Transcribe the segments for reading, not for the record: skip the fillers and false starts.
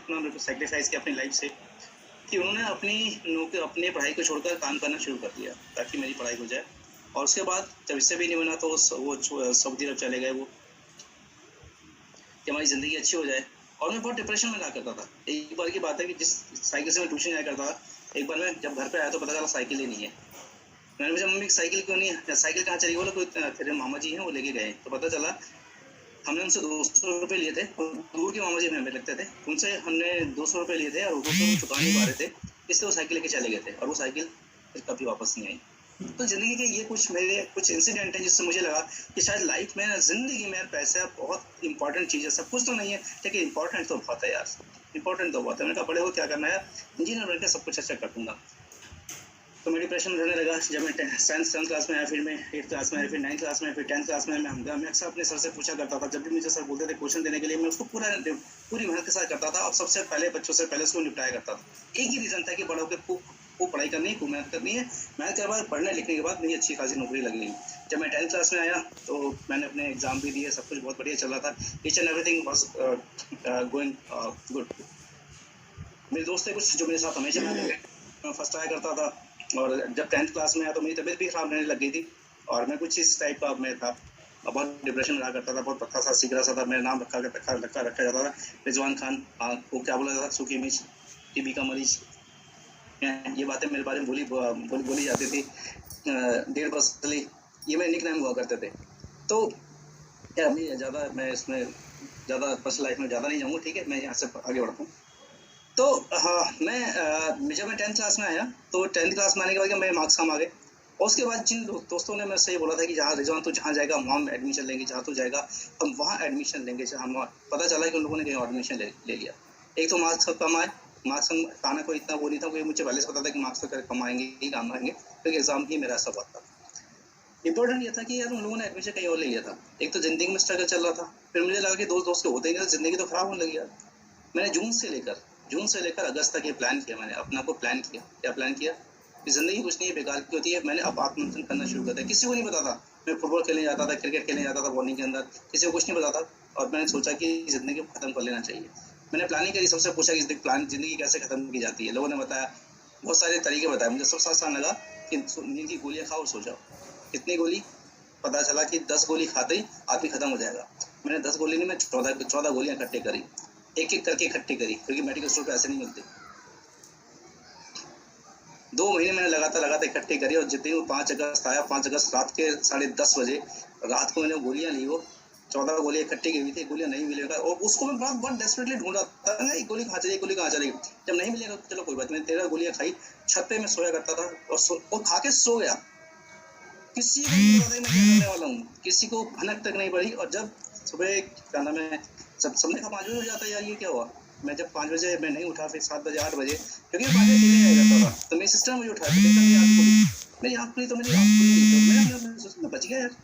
इतना सेक्रीफाइस किया अपनी लाइफ से कि उन्होंने अपनी पढ़ाई को छोड़कर काम करना शुरू कर दिया ताकि मेरी पढ़ाई हो जाए। और उसके बाद जब इससे भी नहीं बना तो वो सऊदी अरब चले गए वो, कि हमारी ज़िंदगी अच्छी हो जाए। और मैं बहुत डिप्रेशन में रहा करता था। एक बार की बात है कि जिस साइकिल से मैं ट्यूशन जाया करता था, एक बार मैं जब घर पे आया तो पता चला साइकिल ही नहीं है। मैंने पूछा मम्मी साइकिल क्यों नहीं है, साइकिल कहाँ चली? बोला कोई तेरे मामा जी हैं वो लेके गए। तो पता चला हमने उनसे 200 रुपये लिए थे, दूर के मामा जी हमें लगते थे, उनसे हमने 200 रुपये लिए थे और 200 चुका नहीं पा रहे थे, इसलिए वो साइकिल लेके चले गए थे और वो साइकिल फिर कभी वापस नहीं आई। तो ज़िंदगी के ये कुछ इंसिडेंट हैं जिससे मुझे लगा कि शायद लाइफ में ज़िंदगी में पैसा बहुत इंपॉर्टेंट चीज़ है। सब कुछ तो नहीं है लेकिन इंपॉर्टेंट तो बहुत है यार, इंपॉर्टेंट तो बहुत है। मैंने कहा बड़े हो क्या करना है, इंजीनियर बनकर सब कुछ अच्छा कर दूँगा। तो मैं डिप्रेशन में रहने लगा। जब मैं सेवन्थ क्लास में आया, फिर मैं 8th क्लास में आया, फिर 9th क्लास में, फिर 10th क्लास में मैं अक्सर अपने सर से पूछा करता था। जब भी मुझे सर बोलते थे क्वेश्चन देने के लिए, मैं उसको पूरी मेहनत के साथ करता था और सबसे पहले बच्चों से पहले उसको निपटाया करता था। एक ही रीज़न था कि बड़ा होकर खूब पढ़ाई करनी है, खूब मेहनत करनी है। मेहनत के बाद पढ़ने लिखने के बाद मेरी अच्छी खासी नौकरी लगनी है। जब मैं 10th क्लास में आया तो मैंने अपने एग्ज़ाम भी दिए, सब कुछ बहुत बढ़िया चल रहा था। Each and everything was going good. मेरे दोस्त थे कुछ जो मेरे साथ हमेशा मैं फर्स्ट आया करता था। और जब 10th क्लास में आया तो मेरी तबीयत भी खराब रहने लग गई थी और मैं कुछ इस टाइप का मैं था, बहुत डिप्रेशन में रहा करता था, बहुत पत्थर सा सिगरा सा था। मेरा नाम रखा जाता था रिजवान खान। वो क्या बोला जाता था, सूखी मिर्च, टीबी का मरीज। ये बातें मेरे बारे में बोली जाती थी। डेढ़ बसली, ये मेरे निक नेम हुआ करते थे। तो यार मैं इसमें ज़्यादा पर्सनल लाइफ में ज़्यादा नहीं जाऊँगा, ठीक है, मैं यहाँ से आगे बढ़ता हूँ। तो हाँ, जब मैं 10th क्लास में आया तो 10th क्लास में आने के बाद मेरे मार्क्स कम आ गए। और उसके बाद जिन दोस्तों ने मेरे से ये बोला था कि जहाँ रिजवान तू जहाँ जाएगा वहाँ हम एडमिशन लेंगे, जहाँ तू जाएगा हम वहाँ एडमिशन लेंगे, हम पता चला कि उन लोगों ने कहीं एडमिशन ले लिया। एक तो मार्क्स कम आए, मार्क्स आना कोई इतना वो नहीं था, कोई मुझे पहले से पता था कि मार्क्स तो कम आएंगे ही, काम आएंगे, क्योंकि एग्जाम ही मेरा ऐसा हुआ था। इंपॉर्टेंट ये था कि यार उन लोगों ने एडमिशन कहीं और ले लिया था। एक तो ज़िंदगी में स्ट्रगल चल रहा था, फिर मुझे लगा कि दोस्त के होते ही नहीं, ज़िंदगी तो खराब होने लगी यार। मैंने जून से लेकर अगस्त तक ये प्लान किया। मैंने अपने आप को प्लान किया। क्या प्लान किया कि ज़िंदगी कुछ नहीं है, बेकार की होती है। मैंने अब आत्मचिंतन करना शुरू कर दिया। किसी को नहीं पता था। मैं फुटबॉल खेलने जाता था, क्रिकेट खेलने जाता था मॉर्निंग के अंदर, किसी को कुछ नहीं पता था। और मैंने सोचा कि ज़िंदगी को ख़त्म कर लेना चाहिए। मैंने प्लानिंग करी, सबसे पूछा कि ज़िंदगी कैसे ख़त्म की जाती है। लोगों ने बताया, बहुत सारे तरीके बताए। मुझे सबसे आसान लगा कि नींद की गोलियाँ खाओ और सो जाओ। कितनी गोली? पता चला कि 10 गोली खाते ही आदमी खत्म हो जाएगा। मैंने 10 गोली नहीं, मैं 14 गोलियां इकट्ठे करी, एक करके इकट्ठी करी, क्योंकि मेडिकल स्टोर पे ऐसे नहीं मिलते। 2 महीने मैंने लगातार इकट्ठी करी। और जितनी वो 5 अगस्त आया, 5 अगस्त रात के 10:30 बजे रात को मैंने गोलियां ली। वो 14 गोलियां इकट्ठी की हुई थी, गोलियां नहीं मिलेगा और उसको मैं बहुत डेस्परेटली ढूंढ रहा था, एक गोली कहाँ चली। जब नहीं मिलेगा चलो कोई बात नहीं, 13 गोलियां खाई, छत पे मैं सोया करता था और खा के सो गया। किसी को नहीं पता था मैं क्या करने वाला हूँ, किसी को भनक तक नहीं पड़ी। और जब सुबह क्या नाम है, सबने कहा 5 बजे हो जाता है यार, ये क्या हुआ। मैं जब 5 बजे मैं नहीं उठा, फिर 7 बजे 8 बजे, क्योंकि मैं 5 बजे खेलने जाया करता था, तो मेरी सिस्टर मुझे उठाया, मेरी आँख खुली तो मैं बच गया यार।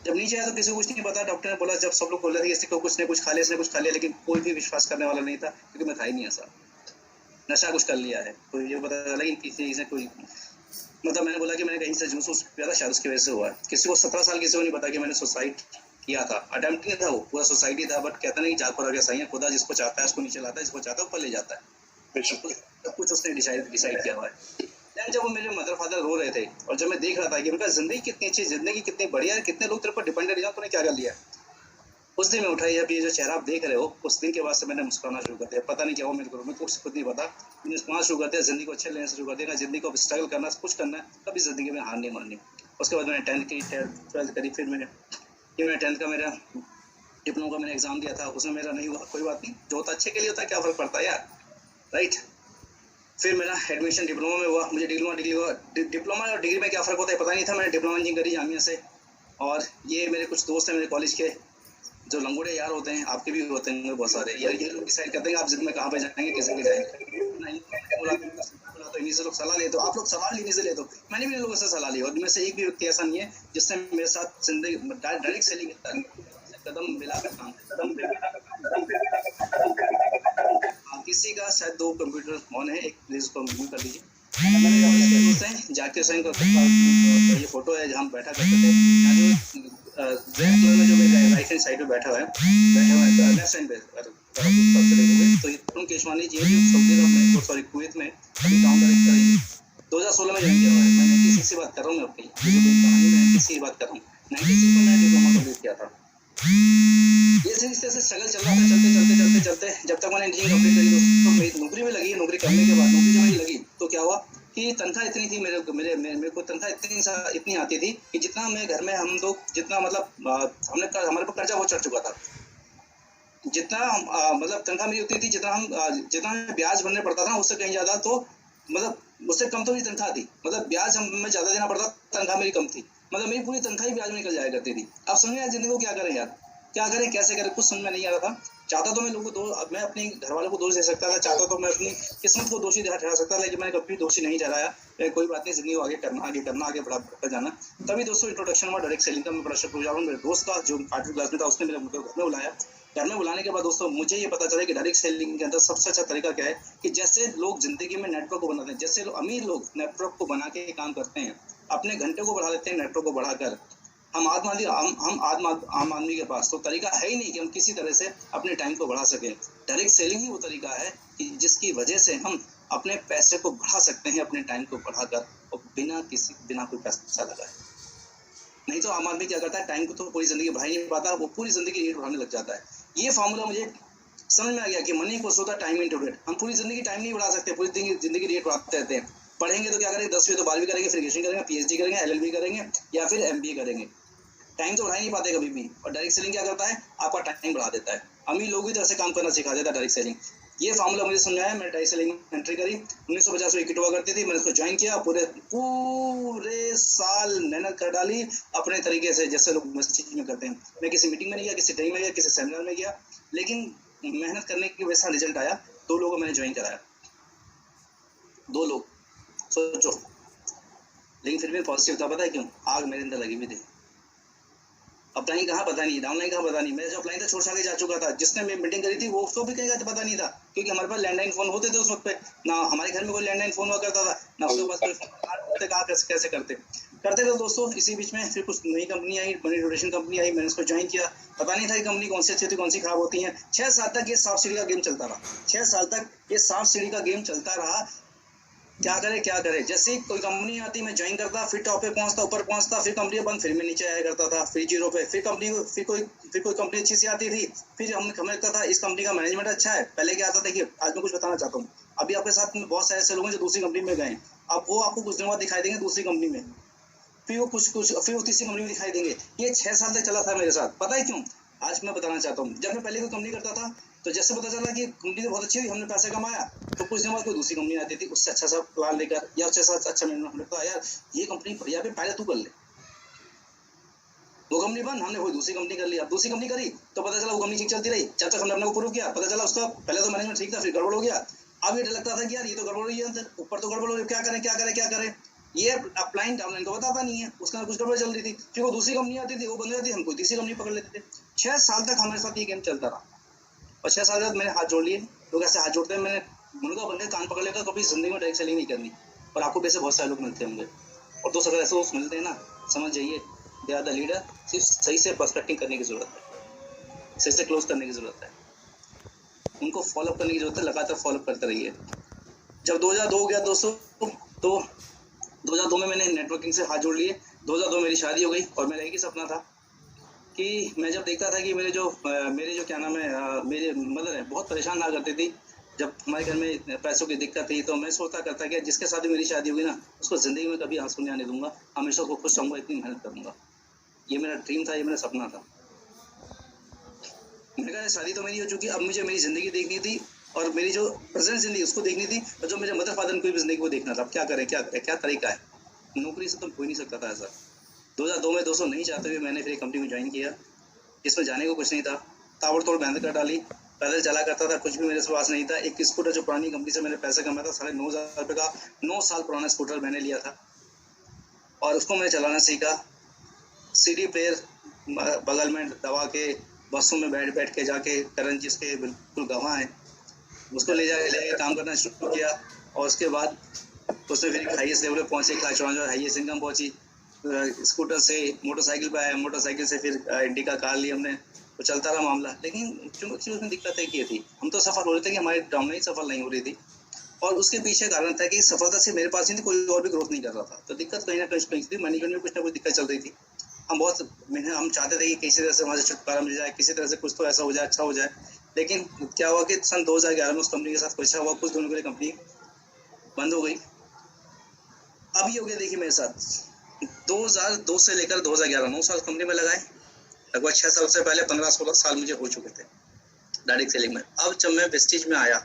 जब नीचे आया तो किसी को कुछ नहीं पता। डॉक्टर ने बोला, जब सब लोग बोल रहे थे किसी को कुछ ने कुछ खा लिया, इसने कुछ खा लिया, लेकिन कोई भी विश्वास करने वाला नहीं था, क्योंकि मैं था ही नहीं ऐसा। नशा कुछ कर लिया है तो ये पता चला कि किसी से कोई, मतलब मैंने बोला कि मैंने कहीं से जूस पिया था, शायद उसकी वजह से हुआ है। किसी को 17 साल किसी को नहीं पता कि मैंने सुसाइड किया था। अटेम्प्ट नहीं था, वो पूरा सुसाइड ही था। बट कहता नहीं जाग खुदा के सही है, खुदा जिसको चाहता है उसको नीचे लाता है, जिसको चाहता है ऊपर ले जाता है। सब कुछ उसने डिसाइड किया हुआ है। जब वो मेरे मदर फादर रो रहे थे और जब मैं देख रहा था कि उनका जिंदगी कितनी अच्छी, जिंदगी कितनी बढ़िया है, कितने लोग तेरे पर डिपेंडेंट है, तूने क्या कर लिया, उस दिन मैं उठाई। अब ये जो चेहरा आप देख रहे हो, उस दिन के बाद से मैंने मुस्कुराना शुरू कर दिया। पता नहीं क्या हो मेरे को, मैं कुछ खुद नहीं पता, मैंने मुस्कुराना शुरू कर दिया। जिंदगी को अच्छे लेने से शुरू कर दिया। जिंदगी को स्ट्रगल करना, कुछ करना है, कभी जिंदगी में हार नहीं माननी। उसके बाद मैंने 10th की 12th करी। फिर मैंने 10th का मेरा डिप्लोमा का मैंने एग्जाम दिया था, उसमें मेरा नहीं हुआ, कोई बात नहीं, जो होता अच्छे के लिए होता है, क्या फर्क पड़ता है यार, राइट। फिर मेरा एडमिशन डिप्लोमा में हुआ। मुझे डिप्लोमा और डिग्री में क्या फ़र्क होता है पता नहीं था। मैंने डिप्लोमा इंजीनियरिंग करी जामिया से। और ये मेरे कुछ दोस्त हैं मेरे कॉलेज के, जो लंगोड़े यार होते हैं, आपके भी होते हैं बहुत सारे यार, ये लोग डिसाइड करते हैं आप जिद में कहाँ पे जाएंगे, कैसे भी जाएंगे। नहीं बोला तो इन्हीं से लोग सलाह ले, तो आप लोग सवाल लेने से ले, तो मैंने भी इन लोगों से सलाह ली। और इनमें से एक भी व्यक्ति ऐसा नहीं है जिसने मेरे साथ जिंदगी डायरेक्ट सेलिंग कदम मिलाकर काम, किसी का शायद 2 कंप्यूटर ऑन है, एक प्लीज उसको म्यूट कर लीजिए। दोस्त हैं जाकिर हुसैन का ये फोटो है जहाँ हम बैठा करते थे। यहाँ जो रेड कलर में जो मेरे राइट हैंड साइड पे बैठा हुआ है, लेफ्ट हैंड पे तो सोहितुन केशवानी जी जो सऊदी अरब में, सॉरी कुवैत में अभी टाउन डायरेक्टर है। 2016 में ज्वाइन किया हुआ है। मैं 96 की बात कर रहा हूँ, अपनी कहानी में 96 की बात कर रहा हूँ। 96 में मैंने डिप्लोमा कंप्लीट किया था। ये इस तरह से स्ट्रगल चल रहा था, चलते जब तक मैंने इंजीनियरिंग कंप्लीट करी दोस्तों, मेरी नौकरी में लगी। नौकरी करने के बाद, नौकरी जब मेरी लगी तो क्या हुआ कि तनख्वाह इतनी थी, मेरे को तनख्वाह इतनी आती थी कि जितना मैं घर में हम लोग जितना मतलब हमारे पर कर्जा बहुत चढ़ चुका था, जितना मतलब तनख्वाह मेरी उतनी थी, जितना ब्याज भरने पड़ता था उससे कहीं ज्यादा, तो मतलब उससे कम तो मेरी तनख्वाह थी, मतलब ब्याज हमें ज्यादा देना पड़ता, तनख्वाह मेरी कम थी, मतलब मेरी पूरी तनख्वाह ही ब्याज में निकल जाया करती थी। अब समझ यार जिंदगी को क्या करें यार, क्या करें कैसे करें, कुछ समझ में नहीं आ रहा था। चाहता तो मैं लोगों को मैं अपने घर वालों को दोष दे सकता था, चाहता तो मैं अपनी किस्मत को दोषी ठहरा सकता था, लेकिन मैंने कभी दोषी नहीं ठहराया। कोई बात नहीं, जिंदगी को आगे बढ़ा जाना। तभी दोस्तों इंट्रोडक्शन हुआ डायरेक्ट सेलिंग का। मैं बड़ा शुक्रगुजार हूँ मेरे दोस्त का जो 8वीं क्लास में था, उसने मेरे घर में बुलाया। घर में बुलाने के बाद दोस्तों मुझे ये पता चला कि डायरेक्ट सेलिंग के अंदर सबसे अच्छा तरीका क्या है कि जैसे लोग जिंदगी में नेटवर्क को बनाते हैं, जैसे अमीर लोग नेटवर्क को बना के काम करते हैं, अपने घंटे को बढ़ा लेते हैं नेटवर्क को बढ़ाकर, हम आम आदमी के पास तो तरीका है ही नहीं कि हम किसी तरह से अपने टाइम को बढ़ा सकें। डायरेक्ट सेलिंग ही वो तरीका है कि जिसकी वजह से हम अपने पैसे को बढ़ा सकते हैं, अपने टाइम को बढ़ाकर, और बिना कोई पैसा लगाए। नहीं तो आम आदमी क्या करता है, टाइम को तो पूरी जिंदगी बढ़ा ही नहीं पाता, वो पूरी जिंदगी रेट बढ़ाने लग जाता है। ये फॉर्मूला मुझे समझ में आ गया कि मनी इक्वल्स होता है टाइम इनटू रेट। हम पूरी जिंदगी टाइम नहीं बढ़ा सकते, पूरी जिंदगी रेट बढ़ाते रहते हैं। पढ़ेंगे तो क्या करेंगे, 10वीं तो 12वीं करेंगे, फिर ग्रेजुएशन करेंगे, पीएचडी करेंगे, एलएलबी करेंगे, या फिर एमबीए करेंगे। टाइम तो बढ़ा ही नहीं पाते कभी भी। और डायरेक्ट सेलिंग क्या करता है, आपका टाइम बढ़ा देता है। अमीर लोग भी तो ऐसे काम करना सिखा देता है डायरेक्ट सेलिंग। ये फार्मूला मुझे समझाया, मैंने डायरेक्ट सेलिंग में एंट्री करी। 1950 में किट हुआ करती थी, मैंने उसको ज्वाइन किया, पूरे साल मेहनत कर डाली अपने तरीके से, जैसे लोग चीज में करते हैं। मैं किसी मीटिंग में नहीं गया, किसी ट्रेनिंग में गया, किसी सेमिनार में गया, लेकिन मेहनत करने की वैसा रिजल्ट आया। 2 लोगों को मैंने ज्वाइन कराया, 2 लोग, सोचो। लेकिन फिर भी पॉजिटिव था, पता है क्यों? आग मेरे अंदर लगी हुई थी। अपलाइन कहाँ पता नहीं, डाउनलाइन कहाँ पता नहीं। मेरा जो अपलाइन था छोड़ छाड़ के जा चुका था। जिसने मैं मीटिंग करी थी वो उसको भी कहीं पता नहीं था, क्योंकि हमारे पास लैंडलाइन फोन होते थे उस वक्त पे ना, हमारे घर में कोई लैंडलाइन फोन हुआ करता था ना, उसके पास कोई फोन कहाँ कैसे करते थे दोस्तों। इसी बीच में फिर कुछ नई कंपनी आई, मनी रोटेशन कंपनी आई, मैंने उसको ज्वाइन किया। पता नहीं था कि कंपनी कौन सी अच्छी होती कौन सी खराब होती है। 6 साल तक ये सांप सीढ़ी का गेम चलता रहा, 6 साल तक ये सांप सीढ़ी का गेम चलता रहा। क्या करे, जैसे कोई कंपनी आती मैं ज्वाइन करता, फिर टॉप पे पहुंचता, ऊपर पहुंचता, फिर कंपनी बंद, फिर मैं नीचे आया करता था, फिर 0 पे, फिर कोई कंपनी अच्छी सी आती थी, फिर हमें लगता था इस कंपनी का मैनेजमेंट अच्छा है। पहले क्या आता था कि आज मैं कुछ बताना चाहता हूँ, अभी आपके साथ में बहुत सारे ऐसे लोग हैं जो दूसरी कंपनी में गए, अब वो आपको कुछ दिनों बाद दिखाई देंगे दूसरी कंपनी में, फिर वो तीसरी कंपनी में दिखाई देंगे। ये 6 साल तक चला था मेरे साथ। पता है क्यों? आज मैं बताना चाहता हूँ। जब मैं पहले कोई कंपनी करता था तो जैसे पता चला कि कंपनी तो बहुत अच्छी हुई, हमने पैसे कमाया, तो कुछ दिन बाद कोई दूसरी कंपनी आती थी उससे अच्छा सा प्लान लेकर, या उससे अच्छा मैनेजमेंट लगता है, यार ये कंपनी बढ़िया पे, पहले तू कर ले। वो कंपनी बंद, हमने कोई दूसरी कंपनी कर ली। अब दूसरी कंपनी करी तो पता चला वो कंपनी ठीक चलती रही, जब तक हमने अपने को प्रूव किया, पता चला उसका पहले तो मैनेजमेंट ठीक था, फिर गड़बड़ हो गया। अब ये डर लगता था कि यार ये तो गड़बड़ हुई है, ऊपर तो गड़बड़ हो रही है, क्या करें। ये अपलाइन डाउनलाइन को बताता नहीं है, उसका कुछ गड़बड़ चल रही थी, फिर वो दूसरी कंपनी आती थी, वो बंद हो जाती, हम कोई तीसरी कंपनी पकड़ लेते थे। 6 साल तक हमारे साथ ये गेम चलता रहा, और 6 साल तक मैंने हाथ जोड़ लिए। लोग ऐसे हाथ जोड़ते हैं, मैंने उनका बंदे कान पकड़ लेकर कभी जिंदगी में डायरेक्ट सेलिंग नहीं करनी। और आपको वैसे बहुत सारे लोग मिलते होंगे, और दोस्त अगर ऐसे दोस्त मिलते हैं ना, समझ जाइए दे आर द लीडर। सिर्फ सही से पर्सपेक्टिंग करने की जरूरत है, सही से क्लोज करने की जरूरत है, उनको फॉलो करने की जरूरत है, लगातार फॉलो करते रहिए। जब 2002 हो गया दोस्तों, तो 2002 में मैंने नेटवर्किंग से हाथ जोड़ लिए। 2002 मेरी शादी हो गई, और मेरा एक ही सपना था कि मैं जब देखता था कि मेरे जो क्या नाम है, मेरे मदर है बहुत परेशान ना करती थी जब हमारे घर में पैसों की दिक्कत थी, तो मैं सोचता करता कि जिसके साथ भी मेरी शादी होगी ना, उसको जिंदगी में कभी आंसू नहीं आने दूंगा, हमेशा को खुश रहूंगा, इतनी मेहनत करूंगा। ये मेरा ड्रीम था, ये मेरा सपना था। मैंने कहा शादी तो मेरी हो चुकी, अब मुझे मेरी जिंदगी देखनी थी, और मेरी जो प्रेजेंट जिंदगी उसको देखनी थी, और जो मेरे मदर फादर को भी जिंदगी को देखना था। अब क्या करें, क्या तरीका है? नौकरी से तो हो ही नहीं सकता था ऐसा। 2002 में दोस्तों नहीं चाहते हुए मैंने फिर एक कंपनी में ज्वाइन किया, जिसमें जाने को कुछ नहीं था, ताबड़तोड़ मेहनत कर डाली, पैदल चला करता था, कुछ भी मेरे पास नहीं था। एक स्कूटर जो पुरानी कंपनी से मैंने पैसे कमाया था, 9,500 रुपये का 9 साल पुराना स्कूटर मैंने लिया था, और उसको मैंने चलाना सीखा। सीडी प्लेयर बगल में दबा के बसों में बैठ के जाके, करण जिसके बिल्कुल गवाह हैं, उसको ले काम करना शुरू किया। और उसके बाद उसमें फिर हाईएस्ट लेवल पर पहुँचे, 1,54 हाईएस्ट इनकम पहुँची। स्कूटर से मोटरसाइकिल पे आया, मोटरसाइकिल से फिर इंडिका कार ली हमने, वो चलता रहा मामला। लेकिन चूंकि उसमें दिक्कत एक ये थी, हम तो सफल हो रहे थे कि हमारी डाउनलाइन सफल नहीं हो रही थी, और उसके पीछे कारण था कि सफलता से मेरे पास ही थी, कोई और भी ग्रोथ नहीं कर रहा था। तो दिक्कत कहीं ना कहीं थी, मैनेजमेंट में कुछ ना कुछ दिक्कत चल रही थी। हम चाहते थे कि किसी तरह से वहाँ से छुटकारा मिल जाए, किसी तरह से कुछ तो ऐसा हो जाए, अच्छा हो जाए। लेकिन क्या हुआ कि सन 2011 में उस कंपनी के साथ कुछ हुआ, कुछ दिनों के लिए कंपनी बंद हो गई। अभी हो गया देखिए मेरे साथ 2002 से लेकर 2011, 9 साल कंपनी में लगाए। लगभग 6 साल से पहले 15-16 साल मुझे हो चुके थे डायरेक्ट सेलिंग में। अब जब मैं वेस्टीज में आया,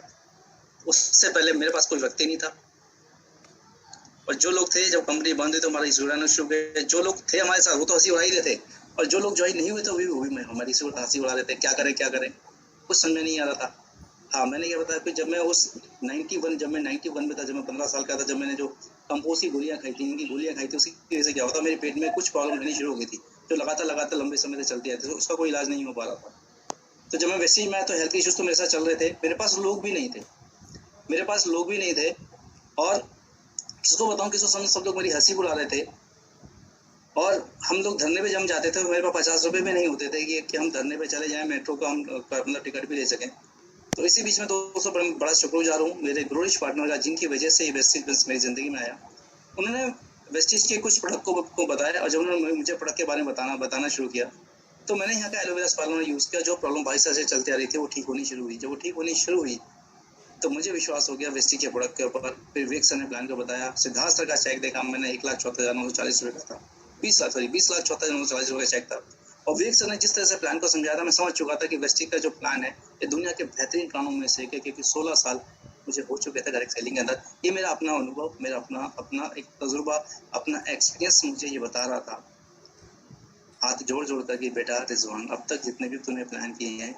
उससे पहले मेरे पास कोई व्यक्ति नहीं था, और जो लोग थे, जब कंपनी बंद हुई तो हमारा इशू उड़ाना शुरू हो गए। जो लोग थे हमारे साथ वो तो हंसी उड़ा ही रहे थे, और जो लोग ज्वाइन नहीं हुए थे वो भी हमारी हंसी उड़ा रहे थे। क्या करें कुछ समझ में नहीं आ रहा था। हाँ, मैंने क्या बताया कि जब मैं 91 में था, जब मैं 15 साल का था, जब मैंने जो कंपोज की गोलियां खाई थी, इनकी गोलियां खाई थी, उसकी वजह से क्या होता, मेरे पेट में कुछ प्रॉब्लम रहनी शुरू हो गई थी, जो लगातार लंबे समय से चलती रहती थी, उसका कोई इलाज नहीं हो पा रहा था। तो जब मैं वैसे ही मैं तो हेल्थ इश्यूज तो मेरे साथ चल रहे थे, मेरे पास लोग भी नहीं थे, और किसको बताऊं, किसको समझ, सब लोग मेरी हंसी उड़ा रहे थे। और हम लोग धरने पे जम जाते थे, मेरे पास 50 रुपए भी नहीं होते थे कि हम धरने पे चले जाएं, मेट्रो का हम अपना टिकट भी ले सकें। तो इसी बीच में दोस्तों बड़ा शुक्रगुजार हूँ मेरे ग्रोरिश पार्टनर का, जिनकी वजह से वेस्टीज मेरी जिंदगी में आया। उन्होंने वेस्टीज के कुछ प्रोडक्ट को बताया, और जब उन्होंने मुझे प्रोडक्ट के बारे में बताना शुरू किया, तो मैंने यहाँ का एलोवेरा स्पार्लर यूज किया। जो प्रॉब्लम 22 साल से चलती आ रही थी वो ठीक होनी शुरू हुई। जब वो ठीक होनी शुरू हुई तो मुझे विश्वास हो गया वेस्टीज के प्रोडक्ट के ऊपर। फिर विवेक सर ने प्लान को बताया, सिद्धार्थ सर का चेक देखा मैंने, 1,74,940 रुपये का था, 20,74,940 रुपये चेक था। और विवेक सर ने जिस तरह से प्लान को समझाया था, मैं समझ चुका था कि वेस्टीज का जो प्लान है ये दुनिया के बेहतरीन प्लानों में से, क्योंकि 16 साल मुझे हो चुके थे डायरेक्ट सेलिंग के अंदर। ये मेरा अपना अनुभव, मेरा अपना एक तजुर्बा, अपना एक्सपीरियंस मुझे ये बता रहा था, हाथ जोड़ कर कि बेटा रिजवान, अब तक जितने भी तूने प्लान किए हैं,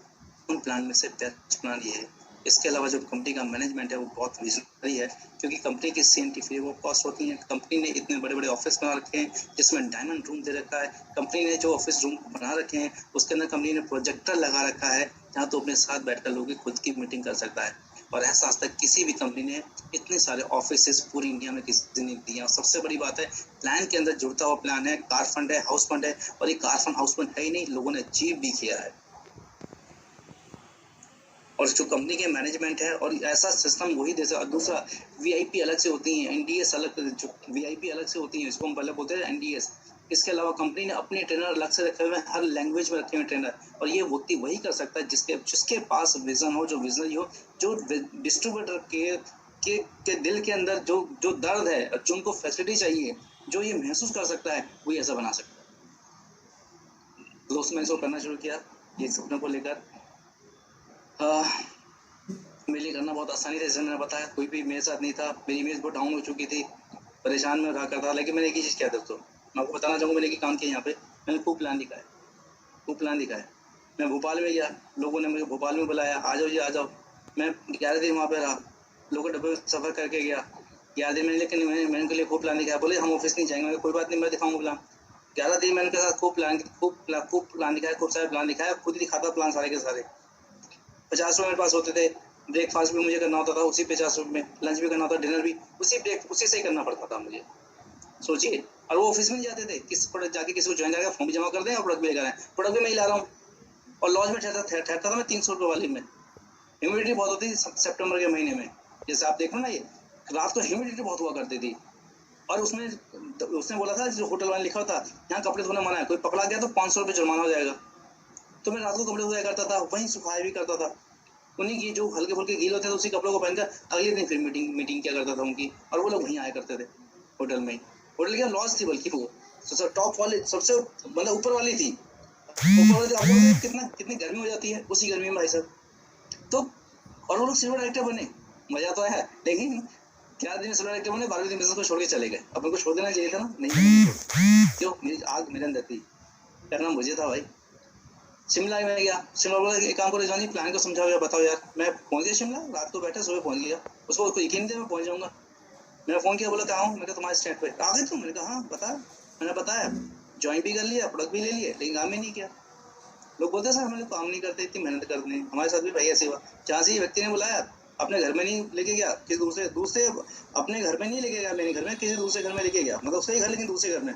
उन प्लान में से बेस्ट प्लान ये है। इसके अलावा जो कंपनी का मैनेजमेंट है वो बहुत विजनरी है, क्योंकि कंपनी की CNT फ्री वो कॉस्ट होती है। कंपनी ने इतने बड़े बड़े ऑफिस बना रखे हैं, जिसमें डायमंड रूम दे रखा है। कंपनी ने जो ऑफिस रूम बना रखे हैं उसके अंदर कंपनी ने प्रोजेक्टर लगा रखा है, जहाँ तो अपने साथ बैठकर लोग खुद की मीटिंग कर सकता है। और ऐसा आज तक किसी भी कंपनी ने इतने सारे ऑफिस पूरी इंडिया में किसी ने दिए। और सबसे बड़ी बात है, प्लान के अंदर जुड़ता हुआ प्लान है, कार फंड है, हाउस फंड है, और ये कार फंड हाउस फंड है ही नहीं, लोगों ने अचीव भी किया है। और जो कंपनी के मैनेजमेंट है, और ऐसा सिस्टम वही दे सकता। दूसरा, VIP अलग से होती हैं, NDS अलग, जो VIP अलग से होती हैं, इसको हम पहले बोलते हैं NDS। इसके अलावा कंपनी ने अपने ट्रेनर अलग से रखे हुए हैं, हर लैंग्वेज में रखे हुए ट्रेनर। और ये व्यक्ति वही कर सकता है जिसके पास विजन हो, जो विजनरी हो, जो डिस्ट्रीब्यूटर के दिल के अंदर जो दर्द है, जो उनको फैसिलिटी चाहिए, जो ये महसूस कर सकता है, वही ऐसा बना सकता है। दोस्तों, मैंने इसको करना शुरू किया ये सपनों को लेकर। मेरे लिए करना बहुत आसानी था, जैसे मैंने बताया, कोई भी मेरे साथ नहीं था, मेरी इमेज बहुत डाउन हो चुकी थी, परेशान में रहा करता था। लेकिन मैंने एक ही चीज़ किया दोस्तों, मैं आपको बताना चाहूँगा, मैंने एक काम किया यहाँ पे, मैंने खूब प्लान दिखाया। मैं भोपाल में गया, लोगों ने मुझे भोपाल में बुलाया, आ जाओ जी आ जाओ। मैं 11 दिन वहाँ पे रहा, लोगों डब्बे में सफ़र करके गया 11 दिन में। लेकिन मैंने उनके लिए खूब प्लान दिखाया। बोले हम ऑफिस नहीं जाएंगे, कोई बात नहीं, मैं दिखाऊंगा प्लान। 11 दिन मैंने उनके साथ खूब प्लान दिखाया, खूब सारे प्लान दिखाया, खुद ही दिखाता प्लान सारे के सारे। 50 रुपये मेरे पास होते थे, ब्रेकफास्ट भी मुझे करना होता था उसी 50 रुपये में, लंच भी करना होता, डिनर भी उसी से ही करना पड़ता था मुझे, सोचिए। और वो ऑफिस में नहीं जाते थे, जाके किसी को ज्वाइन करके फॉर्म जमा कर दें और प्रोडक्ट भी लेकर आए। प्रोडक्ट भी मैं ही ला रहा हूँ, और लॉज में ठहरता था मैं 300 रुपये वाली में। ह्यूमिडिटी बहुत होती थी सितंबर के महीने में, जैसे आप देख रहे हो ना, ये रात को ह्यूमिडिटी बहुत हुआ करती थी। और उसने बोला था, जो होटल वाले लिखा था, यहाँ कपड़े धोना मना है, कोई पकड़ा गया तो 500 रुपये जुर्माना हो जाएगा। तो मैं रात को कपड़े धोया करता था, वहीं सुखाया भी करता था। उन्हीं की जो हल्के फुल्के गील होते थे उसी कपड़ों को पहनकर अगले दिन फिर मीटिंग किया करता था उनकी, और वो लोग वहीं आया करते थे होटल में। होटल क्या लॉज थी, बल्कि वो टॉप वाली, सबसे मतलब ऊपर वाली थी। ऊपर वाली आपको कितनी गर्मी हो जाती है उसी गर्मी में भाई साहब। तो और वो लोग सिल्वर डायरेक्टर बने, मजा तो आया। लेकिन 4 दिन सिल्वर डायरेक्टर बने, 12वें दिन बिजनेस को छोड़ के चले गए। अपन को छोड़ देना चाहिए था ना, नहीं क्यों, मेरी आग मेरे अंदर थी, करना मुझे था भाई। शिमला में गया, शिमला बोला एक काम करो रिजवान जी, प्लान को समझाओ यार, बताओ यार। मैं पहुंच गया शिमला, रात को बैठा, सुबह पहुंच गया। उसको कोई यकीन नहीं था मैं पहुंच जाऊंगा। मैंने फोन किया, बोला कहाँ हूँ, मैंने कहा तुम्हारे स्टैंड पे। आ गए तुम? मैंने कहा हाँ बता। मैंने बताया, ज्वाइन भी कर लिया, प्रोडक्ट भी ले लिए, लेकिन काम ही नहीं किया। लोग बोलते सर हम लोग काम नहीं करते, इतनी मेहनत करते हैं। हमारे साथ भी भाई ऐसे हुआ, जहाँ से व्यक्ति ने बुलाया अपने घर में नहीं लेके गया, किसी दूसरे अपने घर में नहीं लेके गया, मेरे घर में किसी दूसरे घर में लेके गया, मतलब उसका ही घर लेकिन दूसरे घर में।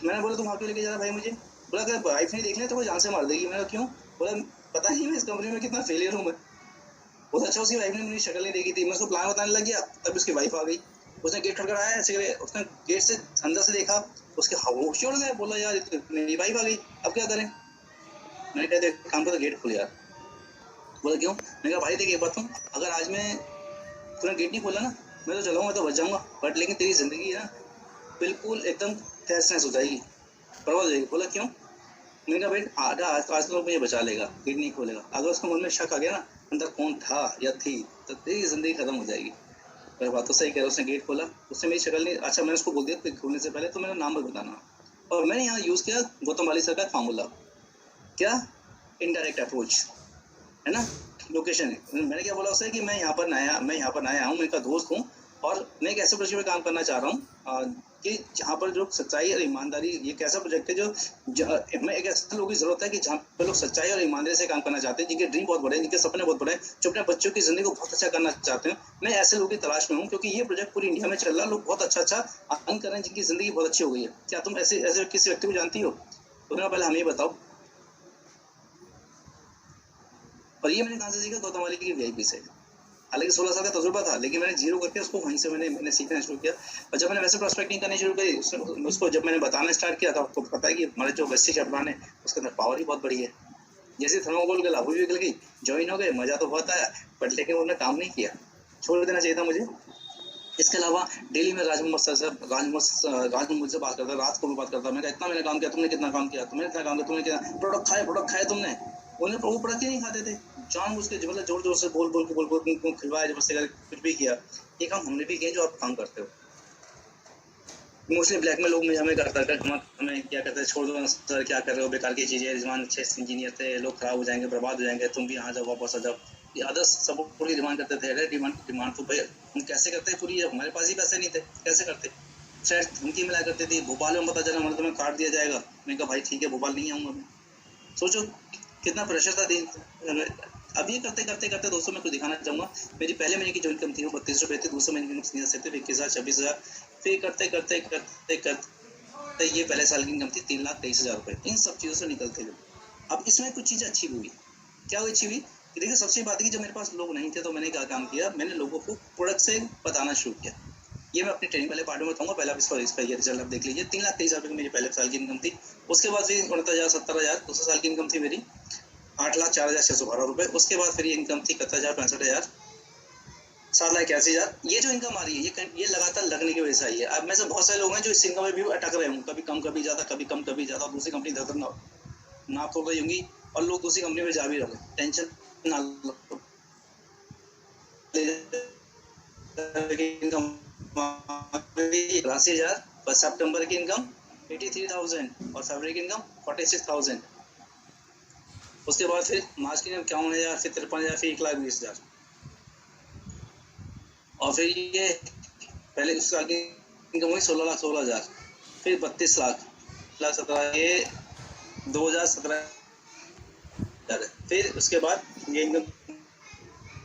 मैंने बोला तुम वहाँ पे लेके जा रहा भाई मुझे? बोला अगर वाइफ नहीं देख ले तो वो जान से मार देगी। मैंने क्यों? बोला पता नहीं मैं इस कंपनी में कितना फेलियर हूँ मैं। बहुत अच्छा, उसकी वाइफ ने मेरी शक्ल नहीं देखी थी, मैं उसको प्लान बताने लग गया, तब उसकी वाइफ आ गई। उसने गेट खटखटाया ऐसे, उसने गेट से अंदर से देखा, उसके होश उड़ गए। बोला यार मेरी वाइफ आ गई, अब क्या करें। मैंने कहा देख काम कर, गेट खोल यार। बोला क्यों। मैंने कहा भाई देख एक बात, तुम अगर आज मैं तूने गेट नहीं खोला ना, मैं तो चलाऊंगा तो बच जाऊंगा, बट लेकिन तेरी जिंदगी है ना बिल्कुल एकदम तहस नहस हो जाएगी, बर्बाद हो जाएगी। बोला क्यों। मैंने कहा भाई आधा आज तो मुझे बचा लेगा, गेट नहीं खोलेगा, अगर उसके मन में शक आ गया ना अंदर कौन था या थी, तो तेरी जिंदगी खत्म हो जाएगी। मेरे बात तो सही कह रहा, उसने गेट खोला, उसने मेरी शक्ल नहीं, अच्छा मैंने उसको बोल दिया खोलने से पहले तो मेरा नाम मत बताना, और मैंने यहाँ यूज किया गौतम वाली सर का फार्मूला, क्या इनडायरेक्ट अप्रोच है ना, लोकेशन है। मैंने क्या बोला उसे कि मैं यहाँ पर नया हूँ, मैं इनका दोस्त हूँ, और मैं एक ऐसे प्रोजेक्ट में काम करना चाह रहा हूँ कि जहाँ पर जो सच्चाई और ईमानदारी, ये कैसा प्रोजेक्ट है जो मैं एक ऐसे लोगों की जरूरत है कि जहाँ पे लोग सच्चाई और ईमानदारी से काम करना चाहते हैं, जिनके ड्रीम बहुत बड़े हैं, जिनके सपने बहुत बड़े हैं, जो अपने बच्चों की जिंदगी को बहुत अच्छा करना चाहते हैं। मैं ऐसे लोगों की तलाश में हूँ, क्योंकि ये प्रोजेक्ट पूरी इंडिया में चल रहा है, लोग बहुत अच्छा अर्न कर रहे हैं, जिनकी जिंदगी बहुत अच्छी हो गई है। क्या तुम ऐसे किसी व्यक्ति को जानती हो? तो पहले हमें बताओ। और ये मैंने कहाँ से सीखा, गौतम वाली की वीआईपी से। हालांकि 16 साल का तजुर्बा था, लेकिन मैंने जीरो करके उसको वहीं से मैंने सीखना शुरू किया। और जब मैंने वैसे प्रोस्पेक्टिंग करनी शुरू करी, उसको जब मैंने बताना स्टार्ट किया था, आपको पता है कि हमारे जो वैसी चैप्टर है उसके अंदर पावर ही बहुत बड़ी है। जैसे थर्मोकोल गला, वो भी गल गई, ज्वाइन हो गए, मजा तो बहुत आया, बट लेकिन उन्होंने काम नहीं किया, छोड़ देना चाहिए था मुझे। इसके अलावा डेली में राज मुझसे बात करता, रात को भी बात करता, मैं इतना मैंने काम किया, तुमने कितना काम किया, तुमने इतना काम किया, तुमने कितना प्रोडक्ट खाए तुमने। उन्हें वो प्रोडक्ट ही नहीं खाते थे, जान मुझके मतलब जोर जोर से बोल खिलवाया, जब से कुछ भी किया। ये काम हमने भी किया जो आप काम करते हो। मोस्टली ब्लैक में लोग मुझे हमें करता है, हमें क्या कहते हैं, छोड़ दो सर, क्या कर रहे हो, बेकार की चीजें, रिजवान अच्छे इंजीनियर थे, लोग खराब हो जाएंगे, बर्बाद हो जाएंगे, तुम भी यहाँ जाओ, वापस आ जाओ। ये अदर्स सब पूरी डिमांड करते थे। अरे डिमांड तो भाई हम कैसे करते पूरी, हमारे पास ही पैसे नहीं थे, कैसे करते। शायद धमकी मिला करते थे, भोपाल में पता चला मतलब तुम्हें काट दिया जाएगा। मैंने कहा भाई ठीक है, भोपाल नहीं आऊँगा मैं। सोचो कितना प्रेशर था दिन। अब ये करते करते करते दोस्तों मैं कुछ दिखाना चाहूँगा। मेरी पहले महीने की जो इनकम थी वो 32 रुपये थी, दूसरे महीने की इनकम 21,000, 26,000, फिर करते करते करते करते ये पहले साल की इनकम थी 3,23,000 रुपये। इन सब चीज़ों से निकलते हुए अब इसमें कुछ चीज़ें अच्छी हुई। क्या हुई अच्छी हुई? देखिए सबसे बात है कि जब मेरे पास लोग नहीं थे तो मैंने क्या काम किया, मैंने लोगों को प्रोडक्ट से बताना शुरू किया। ये मैं अपनी ट्रेनिंग वाले पार्ट में बताऊंगा। पहला इसका ये रिजल्ट आप देख लीजिए। 3,23,000 रुपये की मेरी पहले साल की इनकम थी। उसके बाद फिर 69,000, 70,000 दूसरे साल की इनकम थी मेरी 8,04,612 रुपये। उसके बाद फिर ये इनकम थी 71,000, 65,000, 7,81,000। ये जो इनकम आ रही है ये लगातार लगने की वजह से आई है। अब में से बहुत सारे लोग हैं जो इस इनकम में भी अटक रहे होंगे, कभी कम कभी ज्यादा, कभी कम कभी ज्यादा। दूसरी कंपनी धर ना तो रही होंगी और लोग दूसरी कंपनी में जा भी रहे। टेंशन ना लो, इनकम 83,000, पर सितंबर की इनकम 83,000 और फरवरी की इनकम 46,000। उसके बाद फिर मार्च की इनकम 51,000, फिर 53,000, फिर 1,20,000। और फिर ये पहले उस साल की इनकम हुई 16,16,000, फिर 32 लाख, 17, ये 2017। फिर उसके बाद ये इनकम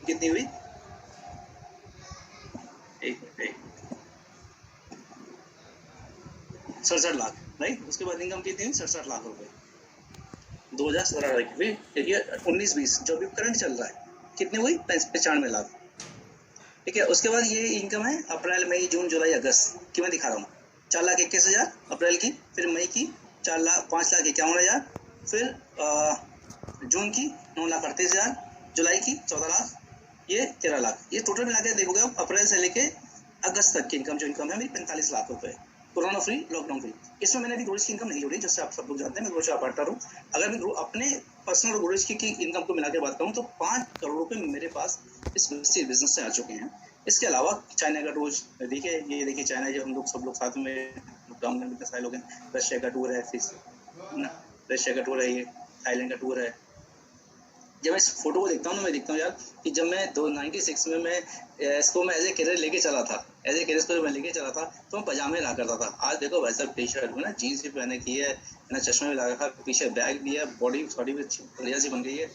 कितनी हुई, एक 67 लाख, राइट। उसके बाद इनकम कितनी हुई, 67 लाख रुपए 2017 की। फिर ये 19-20 जो भी करंट चल रहा है कितनी हुई, 95 लाख। ठीक है। उसके बाद ये इनकम है अप्रैल, मई, जून, जुलाई, अगस्त की मैं दिखा रहा हूँ। 4,21,000 अप्रैल की, फिर मई की 5,51,000, फिर जून की 9,38,000, जुलाई की 14 लाख, ये 13 लाख। ये टोटल मिला के देखोगे आप अप्रैल से लेके अगस्त तक की इनकम जो इनकम है मेरी 45 लाख रुपए, कोरोना फ्री, लॉकडाउन फ्री। इसमें मैंने अभी ग्रोथ की इनकम नहीं जोड़ी, जैसे आप सब लोग जानते हैं मैं ग्रोथ पार्टनर हूँ। अगर मैं अपने पर्सनल ग्रोथ की इनकम को मिला के बात करूँ तो 5 करोड़ रुपए मेरे पास इस बिजनेस से आ चुके हैं। इसके अलावा चाइना का टूर देखिए, ये देखिए चाइना जो हम लोग सब लोग साथ में लॉकडाउन में कितने सारे लोग हैं। रशिया का टूर है, फिर रशिया का टूर है, ये थाईलैंड का टूर है। जब मैं इस फोटो को देखता हूँ ना, मैं देखता हूँ यार कि जब मैं 96 में मैं इसको मैं एज ए करियर लेके चला था, एज ए करियर को मैं लेके चला था तो मैं पजामे रहा करता था। आज देखो भाई साहब टी शर्ट में ना, जीन्स भी पहने की है ना, चश्मे भी लगा रखा, पीछे बैग भी है, बॉडी भी बढ़िया सी बन गई है,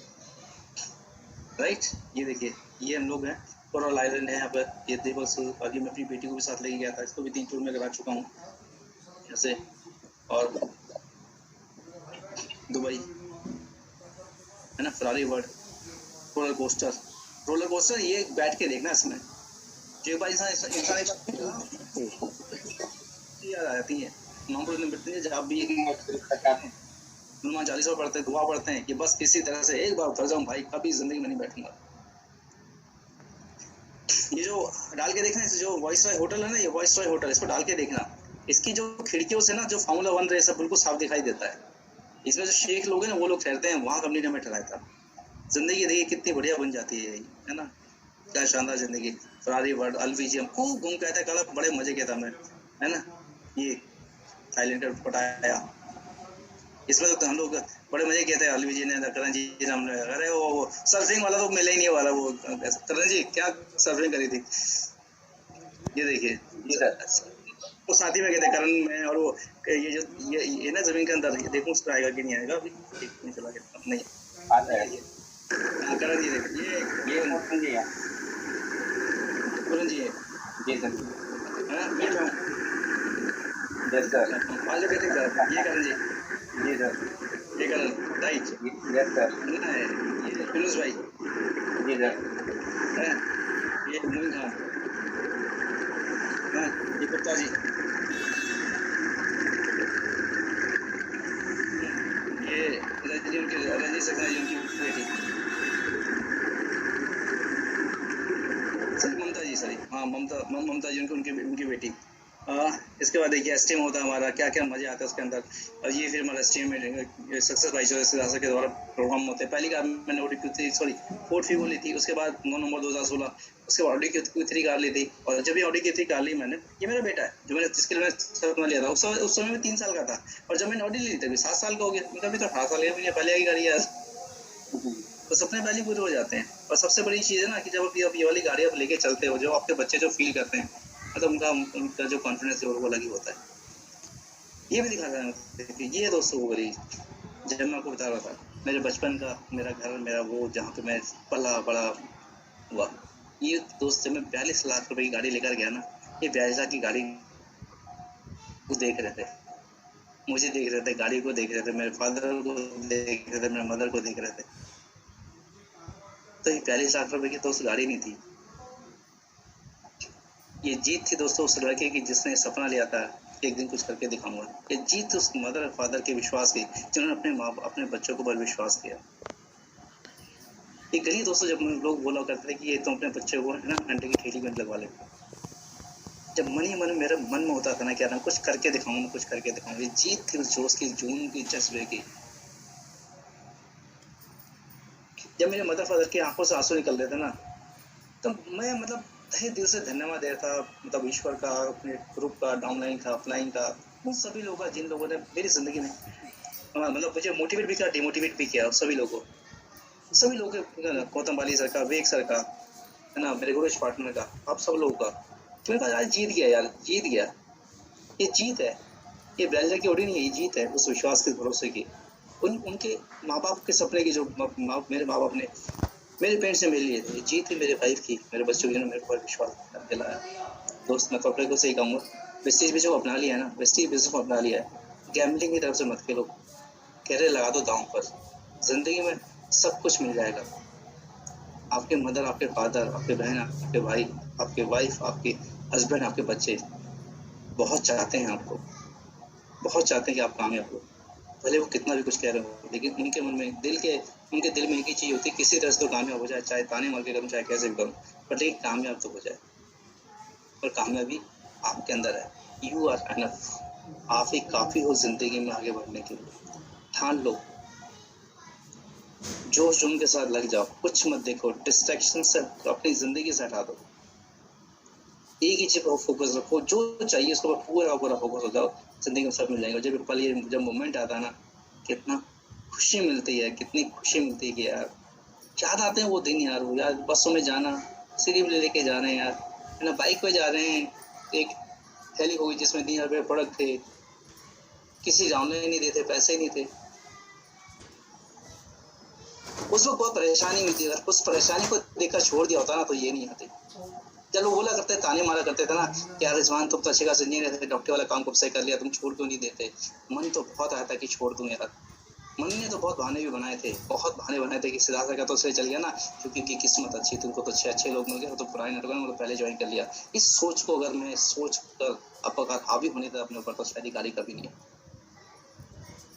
राइट। ये देखिए ये हम लोग हैं, कोरल आइलैंड है यहाँ पर। ये देखो अभी मैं अपनी बेटी को भी साथ लेके गया था, इसको भी 3 टूर में करा चुका हूँ ऐसे। और दुबई, है ना, फरारी वर्ड, रोलर कोस्टर ये बैठ के देखना इसमें, जो एक बार इंसान याद आ जाती है, मोहम्मद ने बिल्कुल जवाब भी हनुमान चालीसा पढ़ते हैं, दुआ पढ़ते हैं कि बस किसी तरह से एक बार उतर जाऊं भाई, कभी जिंदगी में नहीं बैठूंगा। ये जो डाल के देखना, जो वॉइस रॉय होटल है ना, ये वॉइस रॉय होटल, इसको डाल के देखना, इसकी जो खिड़कियों से ना जो फार्मूला 1 रेस है बिल्कुल साफ दिखाई देता है। इसमें जो शेख लोग हैं ना वो लोग ठहरते हैं, वहाँ कंपनी में ठहराया था। जिंदगी देखिए कितनी बढ़िया बन जाती है ना, क्या शानदार जिंदगी। फरारी वर्ड, अल्वीजियम खूब घूम के आया था, बड़े मजे के था मैं, है ना। ये थाईलैंड का पटाया, इसमें तो हम लोग बड़े मजे किए थे। अलवी जी ने, करण जी ने, हमने, अरे वो सर्फिंग वाला तो मिला ही नहीं वाला, वो करण जी क्या सर्फिंग करी थी, ये देखिए, वो साथ ही में गए थे करण में, और वो ये जो ये ना जमीन के अंदर, ये देखूं उस पर आएगा कि नहीं आएगा, अभी नहीं चला गया, नहीं आ जाएगा। करण जी देखिए, ये करण जी जी सर, है ना, ये सर आगे बैठे सर, ये करण जी जी सर, ये करण राइट, यस सर, ये फिरोज भाई जी सर, है ये मोइन खान, है ये गुप्ता जी, ये रजी सकना जी उनकी बेटी, सर ममता जी, सॉरी हाँ ममता जी उनकी बेटी। इसके बाद देखिए स्टीम होता है हमारा, क्या क्या मजे आते हैं उसके अंदर। और ये फिर हमारा स्टीम में सक्सेस भाई के द्वारा प्रोग्राम होते हैं। पहली कार मैंने ODQ3 फोर्ड फीगो ली थी, उसके बाद 9 नवंबर 2016, उसके बाद ODQ3 कार ली थी। और जब ये ODQ3 कार ली मैंने, ये मेरा बेटा है जो मैंने जिसके लिए सपना लिया था, उस समय में 3 साल का था, और जब मैंने ऑडी ली थी 7 साल का हो गया, उनका भी तो 18 साल का, पहले की गाड़ी यार, तो सपने पहले पूरे हो जाते हैं। और सबसे बड़ी चीज़ है ना कि जब आप ये वाली गाड़ी आप लेके चलते हो, जो आपके बच्चे जो फील करते हैं, मतलब उनका जो कॉन्फिडेंस है वो अलग ही होता है। ये भी दिखा रहा है कि ये दोस्तों वो बड़ी, जब मैं आपको बता रहा था मेरे बचपन का, मेरा घर, मेरा वो जहाँ पे मैं पला बड़ा हुआ, ये दोस्त जब मैं 42 लाख रुपए की गाड़ी लेकर गया ना, ये 42 लाख की गाड़ी को देख रहे थे, मुझे देख रहे थे, गाड़ी को देख रहे थे, मेरे फादर को देख रहे थे, मेरे मदर को देख रहे थे। तो ये 42 लाख रुपए की तो उस गाड़ी नहीं थी, ये जीत थी दोस्तों उस लड़के की जिसने सपना लिया था एक दिन कुछ करके दिखाऊंगा। ये जीत उस मदर फादर के विश्वास की, जिन्होंने अपने बच्चों को बल विश्वास किया। ये गली दोस्तों, जब लोग बोला करते थे कि ये तुम अपने बच्चे को है ना अंडे की ठेली में लगवा ले, जब मन ही मन मेरे मन में होता था ना, क्या ना कुछ करके दिखाऊंगा, कुछ करके दिखाऊंगा। ये जीत थी उस जोश की, जून की, जज्बे की। जब मेरे मदर फादर की आंखों से आंसू निकल रहे थे ना, तो मैं मतलब तहे दिल से धन्यवाद दे रहा था, मतलब ईश्वर का, अपने ग्रुप का, डाउनलाइन का, अपलाइन का, उन सभी लोगों का जिन लोगों ने मेरी जिंदगी में मतलब मुझे मोटिवेट भी किया, डिमोटिवेट भी किया। सभी लोगों गौतम बाली सर का, वेग सर का, है ना, मेरे गुरुज पार्टनर का, आप सब लोगों का। तो मैंने कहा यार जीत गया, यार जीत गया, ये जीत है, ये ब्लेजर की ओडी नहीं है, ये जीत है उस विश्वास के भरोसे की, उनके माँ बाप के सपने की, जो मेरे माँ बाप ने मेरे पेरेंट्स से मिल लिए थे। जीत है मेरे वाइफ की, मेरे बच्चों की, मेरे पर विश्वास दिलाया। दोस्त मैं तो अपने को सही कहूँगा, वेस्टेज बिजनेस को अपना लिया है ना, वेस्टेज बिजनेस को अपना लिया है, गैम्बलिंग की तरफ से मत खेलो, कैरियर लगा दो दांव पर, जिंदगी में सब कुछ मिल जाएगा। आपके मदर, आपके फादर, आपके बहन, आपके भाई, आपके वाइफ, आपके हस्बैंड, आपके बच्चे बहुत चाहते हैं आपको, बहुत चाहते हैं कि आप कामयाब हो। भले वो कितना भी कुछ कह रहे हो, लेकिन उनके मन में, उनके दिल में एक ही चीज़ होती है, किसी तरह से तो कामयाब हो जाए, चाहे ताने मार के करूँ, चाहे कैसे भी करूँ, पर लेकिन कामयाब तो हो जाए। और कामयाबी आपके अंदर है, यू आर एनफ, आप ही काफ़ी हो जिंदगी में आगे बढ़ने के लिए। ठान लो, जोश जुनून के साथ लग जाओ, कुछ मत देखो, डिस्ट्रैक्शन से अपनी ज़िंदगी से हटा दो, एक ही चीज़ पर फोकस रखो, जो चाहिए उसको पूरा फोकस हो जाओ, जिंदगी में सब मिल जाएगा। जब पल, ये जब मोमेंट आता है ना, कितना खुशी मिलती है, कितनी खुशी मिलती है कि यार याद आते हैं वो दिन यार, वो यार बसों में जाना, सिर्फ लेके जा रहे हैं यार, है ना, बाइक पे जा रहे हैं, एक थैली होगी जिसमें 3,000 रुपये प्रोडक्ट थे, किसी ऑनलाइन नहीं देते, पैसे नहीं थे, उसको बहुत परेशानी हुई थी। अगर उस परेशानी को देखकर छोड़ दिया होता ना तो ये नहीं आते। जब लोग बोला करते, ताने मारा करते थे ना, क्या रिजवान तुम तो अच्छे खासे नहीं रहते, डॉक्टर वाला काम कब से कर लिया, तुम छोड़ क्यों नहीं देते, मन तो बहुत आया था कि छोड़ दूं यार, मम्मी ने तो बहुत बहाने भी बनाए थे, बहुत बहाने बनाए थे कि सिद्धार्थ का तो उससे चल गया ना क्योंकि उनकी किस्मत अच्छी थी, उनको तो अच्छे लोग मिल गए, तो पुराने नेटवर्क में पहले ज्वाइन कर लिया। इस सोच को अगर मैं सोच कर अगर हावी होने था अपने ऊपर तो शायद अधिकारी कभी नहीं।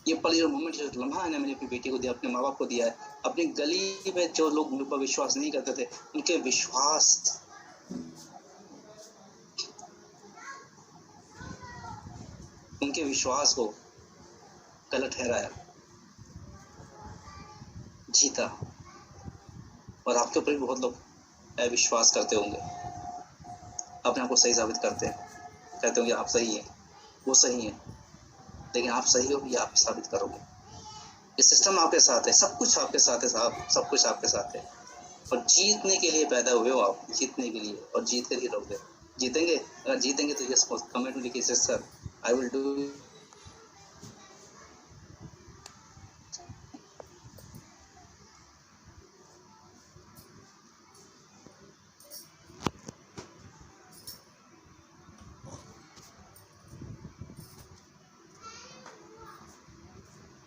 ये पल जो मोमेंट जो लम्हा है ना, मैंने अपनी बेटी को दिया, अपने माँ बाप को दिया है। अपनी गली में जो लोग मेरे ऊपर विश्वास नहीं करते थे, उनके विश्वास को गलत ठहराया, जीता। और आपके ऊपर भी बहुत लोग विश्वास करते होंगे, अपने आप को सही साबित करते हैं, कहते होंगे आप सही हैं, वो सही है, लेकिन आप सही हो ये आप साबित करोगे। ये सिस्टम आपके साथ है, सब कुछ आपके साथ है साहब, सब कुछ आपके साथ है। और जीतने के लिए पैदा हुए हो आप, जीतने के लिए, और जीत कर ही रहोगे। जीतेंगे, अगर जीतेंगे तो यस कमेंट में लिखिए sir I will do.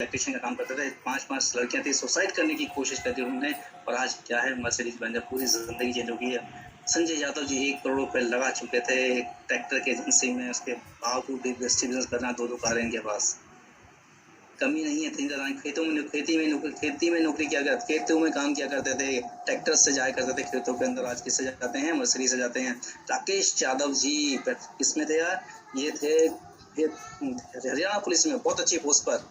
Electrician का काम करते थे, 5 लड़कियां थी, सुसाइड करने की कोशिश करती उन्होंने, और आज क्या है, मर्सिडीज बेंज, पूरी जिंदगी चेंज हो गई है। संजय यादव जी 1 करोड़ रुपए लगा चुके थे ट्रैक्टर की एजेंसी में, उसके बावजूद भी बिजनेस करना, 2 कारें इनके पास, कमी नहीं है। 3 खेती में नौकरी किया करते, खेतों में काम किया करते थे, ट्रैक्टर से जाया करते थे खेतों के अंदर। आज किससे जाते हैं, मर्सिडीज से जाते हैं। राकेश यादव जी किसमें थे यार, ये थे हरियाणा पुलिस में, बहुत अच्छी पोस्ट पर,